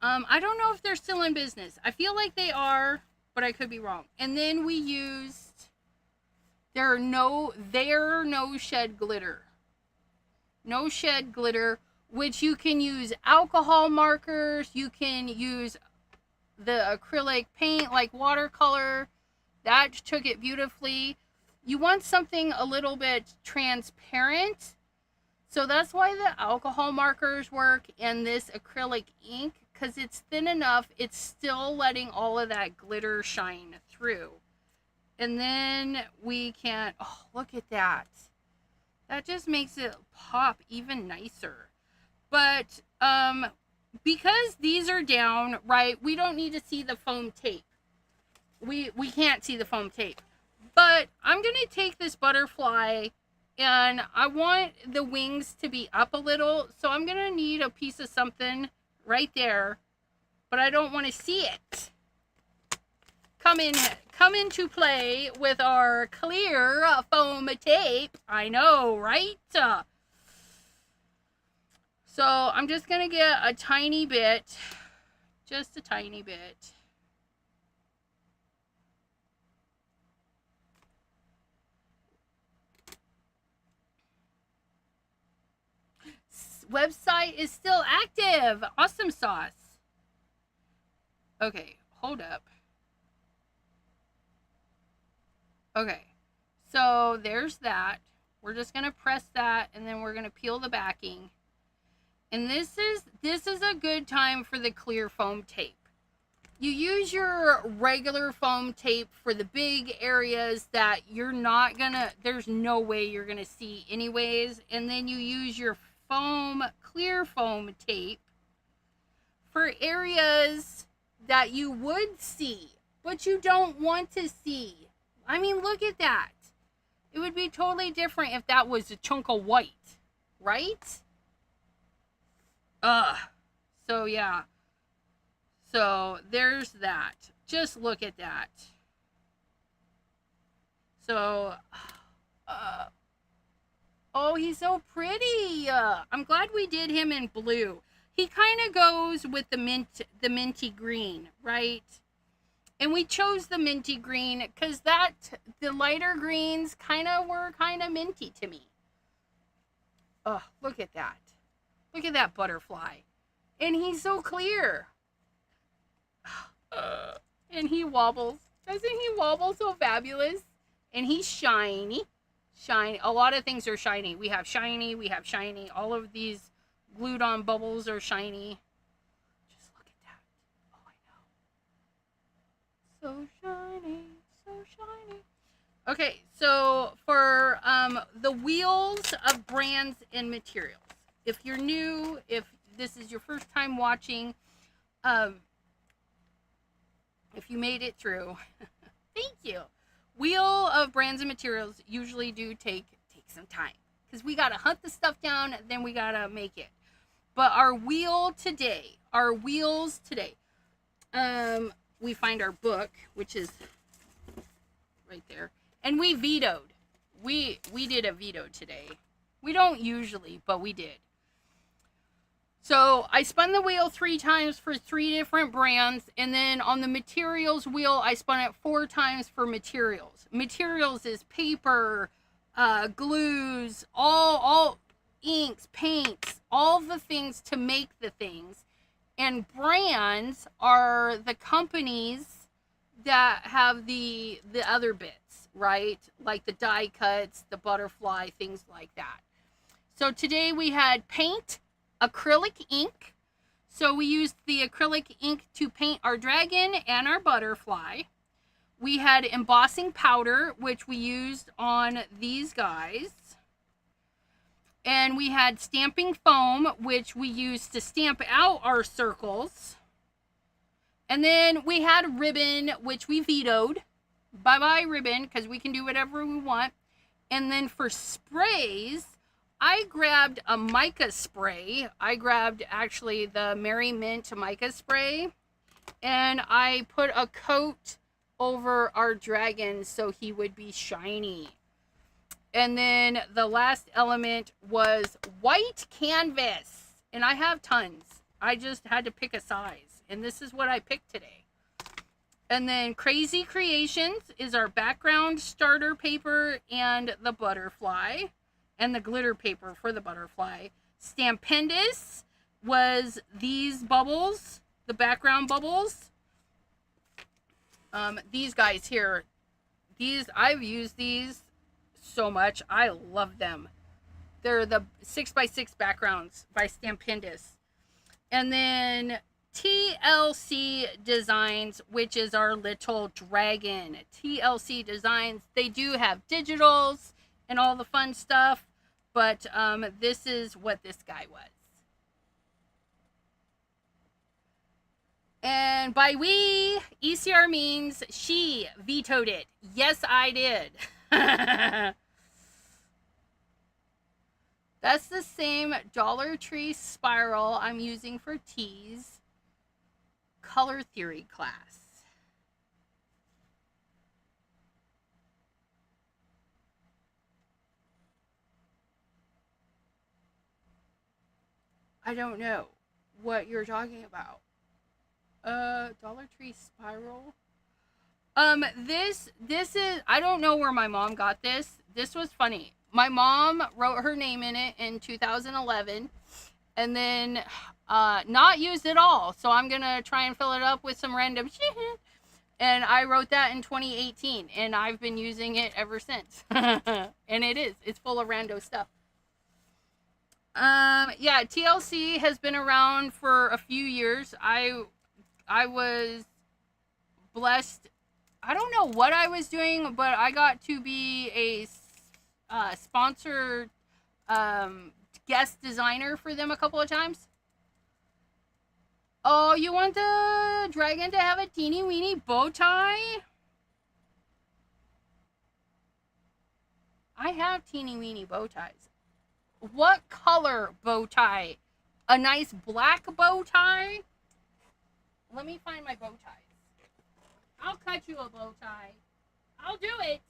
I don't know if they're still in business. I feel like they are, but I could be wrong. And then we used their no shed glitter. No shed glitter, which you can use alcohol markers, you can use the acrylic paint like watercolor. That took it beautifully. You want something a little bit transparent, so that's why the alcohol markers work and this acrylic ink, because it's thin enough, it's still letting all of that glitter shine through. And then we can, oh, look at that. That just makes it pop even nicer. But because these are down, right, we don't need to see the foam tape. We can't see the foam tape. But I'm going to take this butterfly and I want the wings to be up a little. So I'm going to need a piece of something right there. But I don't want to see it. Come into play with our clear foam tape. I know, right? So I'm just going to get a tiny bit, just a tiny bit. Website is still active. Awesome sauce. Okay, hold up. Okay, so there's that. We're just going to press that and then we're going to peel the backing. And this is a good time for the clear foam tape. You use your regular foam tape for the big areas that you're not gonna, there's no way you're gonna see anyways. And then you use your clear foam tape for areas that you would see, but you don't want to see. I mean, look at that. It would be totally different if that was a chunk of white, right? So yeah. So there's that. Just look at that. So, oh, he's so pretty. I'm glad we did him in blue. He kind of goes with the minty green, right? And we chose the minty green because the lighter greens were kind of minty to me. Oh, look at that. Look at that butterfly. And he's so clear. And he wobbles. Doesn't he wobble so fabulous? And he's shiny. Shiny. A lot of things are shiny. We have shiny. All of these glued on bubbles are shiny. Just look at that. Oh, I know. So shiny. So shiny. Okay, so for the wheels of brands and materials. If you're new, if this is your first time watching, if you made it through, thank you. Wheel of brands and materials usually do take some time because we gotta hunt the stuff down, then we gotta make it. But our wheels today, we find our book, which is right there, and we vetoed. We did a veto today. We don't usually, but we did. So I spun the wheel 3 times for 3 different brands, and then on the materials wheel, I spun it 4 times for materials. Materials is paper, glues, all inks, paints, all the things to make the things. And brands are the companies that have the other bits, right? Like the die cuts, the butterfly, things like that. So today we had paint, acrylic ink. So we used the acrylic ink to paint our dragon and our butterfly. We had embossing powder, which we used on these guys. And we had stamping foam, which we used to stamp out our circles. And then we had ribbon, which we vetoed. Bye-bye ribbon, because we can do whatever we want. And then for sprays, I grabbed a mica spray. I grabbed actually the Merry Mint mica spray. And I put a coat over our dragon so he would be shiny. And then the last element was white canvas. And I have tons. I just had to pick a size. And this is what I picked today. And then Crazy Creations is our background starter paper and the butterfly. And the glitter paper for the butterfly. Stampendous was these bubbles. The background bubbles. These guys here. I've used these so much. I love them. They're the 6x6 backgrounds by Stampendous. And then TLC Designs, which is our little dragon. TLC Designs, they do have digitals and all the fun stuff, but this is what this guy was. And by we, ECR means she vetoed it. Yes, I did. That's the same Dollar Tree spiral I'm using for teas. Color theory class. I don't know what you're talking about. Dollar Tree spiral. This is, I don't know where my mom got this. This was funny. My mom wrote her name in it in 2011 and then not used it all. So I'm going to try and fill it up with some random shit. And I wrote that in 2018 and I've been using it ever since. And it's full of rando stuff. Yeah, TLC has been around for a few years. I was blessed. I don't know what I was doing, but I got to be a sponsored guest designer for them a couple of times. Oh, you want the dragon to have a teeny weeny bow tie? I have teeny weeny bow ties. What color bow tie? A nice black bow tie? Let me find my bow ties. I'll cut you a bow tie. I'll do it.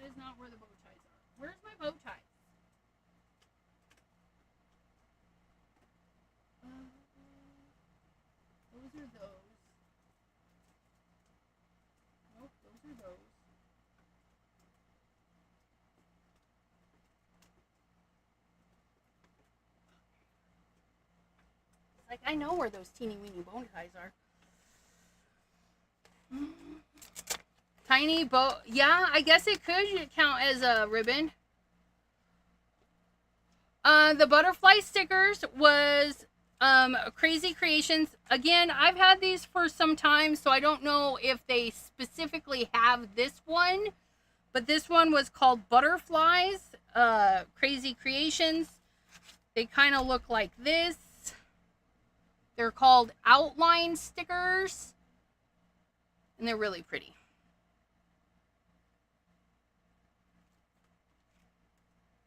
is not where the bow ties are. Where's my bow ties? Those are those. Nope, those are those. It's like I know where those teeny weeny bow ties are. Tiny bow. Yeah, I guess it could count as a ribbon. The butterfly stickers was Crazy Creations. Again, I've had these for some time, so I don't know if they specifically have this one. But this one was called Butterflies, Crazy Creations. They kind of look like this. They're called outline stickers. And they're really pretty.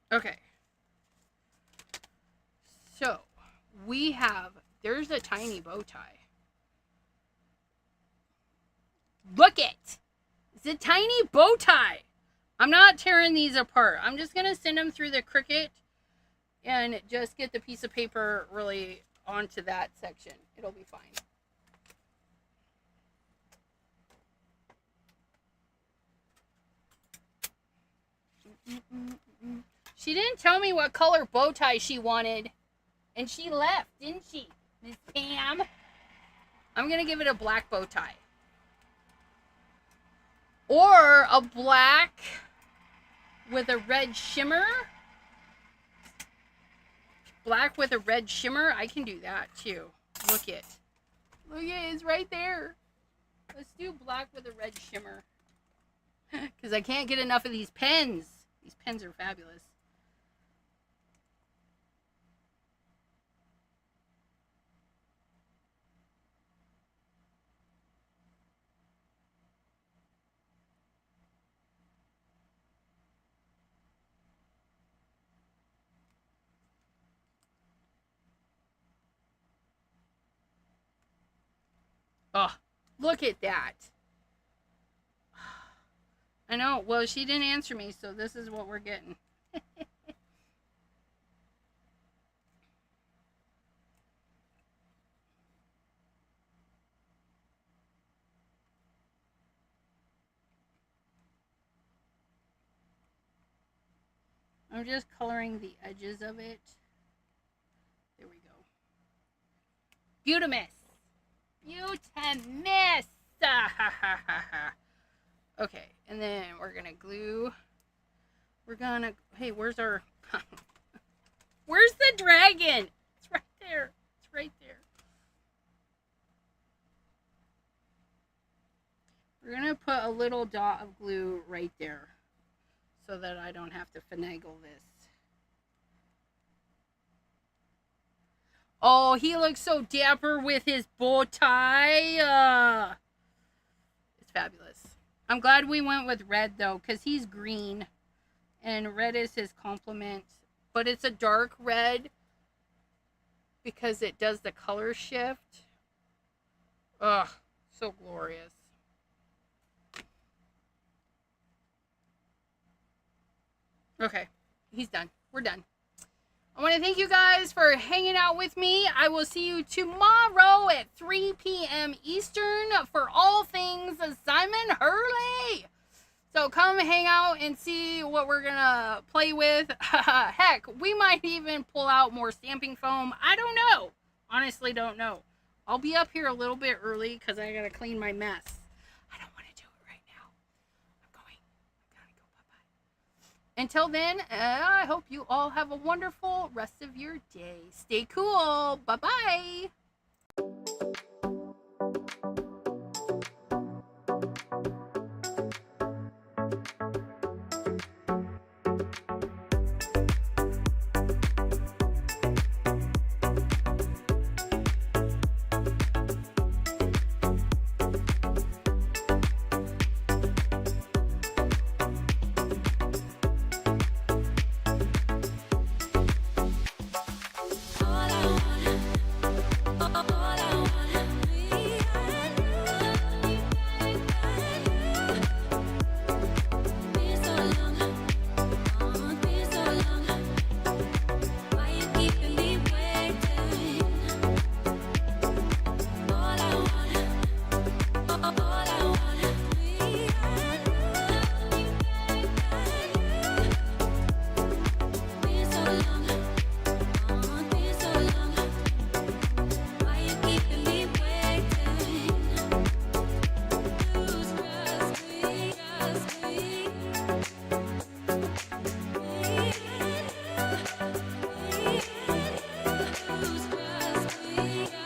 Okay. So, we have, there's a tiny bow tie. Look it! It's a tiny bow tie. I'm not tearing these apart. I'm just going to send them through the Cricut and just get the piece of paper really onto that section. It'll be fine. She didn't tell me what color bow tie she wanted. And she left, didn't she, Miss Pam? I'm going to give it a black bow tie. Or a black with a red shimmer. Black with a red shimmer. I can do that too. Look it. Look it, it's right there. Let's do black with a red shimmer. Because I can't get enough of these pens. These pens are fabulous. Oh, look at that. I know. Well, she didn't answer me, so this is what we're getting. I'm just coloring the edges of it. There we go. Beautimus. Beautimus. Okay, and then we're gonna glue. We're gonna, hey, where's our, where's the dragon? It's right there. It's right there. We're gonna put a little dot of glue right there so that I don't have to finagle this. Oh, he looks so dapper with his bow tie. It's fabulous. I'm glad we went with red, though, because he's green. And red is his complement. But it's a dark red because it does the color shift. Ugh, so glorious. Okay, he's done. We're done. I want to thank you guys for hanging out with me. I will see you tomorrow at 3 p.m. Eastern for all things Simon Hurley. So come hang out and see what we're going to play with. Heck, we might even pull out more stamping foam. I don't know. Honestly, don't know. I'll be up here a little bit early because I got to clean my mess. I don't want to do it right now. I'm going. I gotta go. Bye-bye. Until then, I hope you all have a wonderful rest of your day. Stay cool. Bye-bye.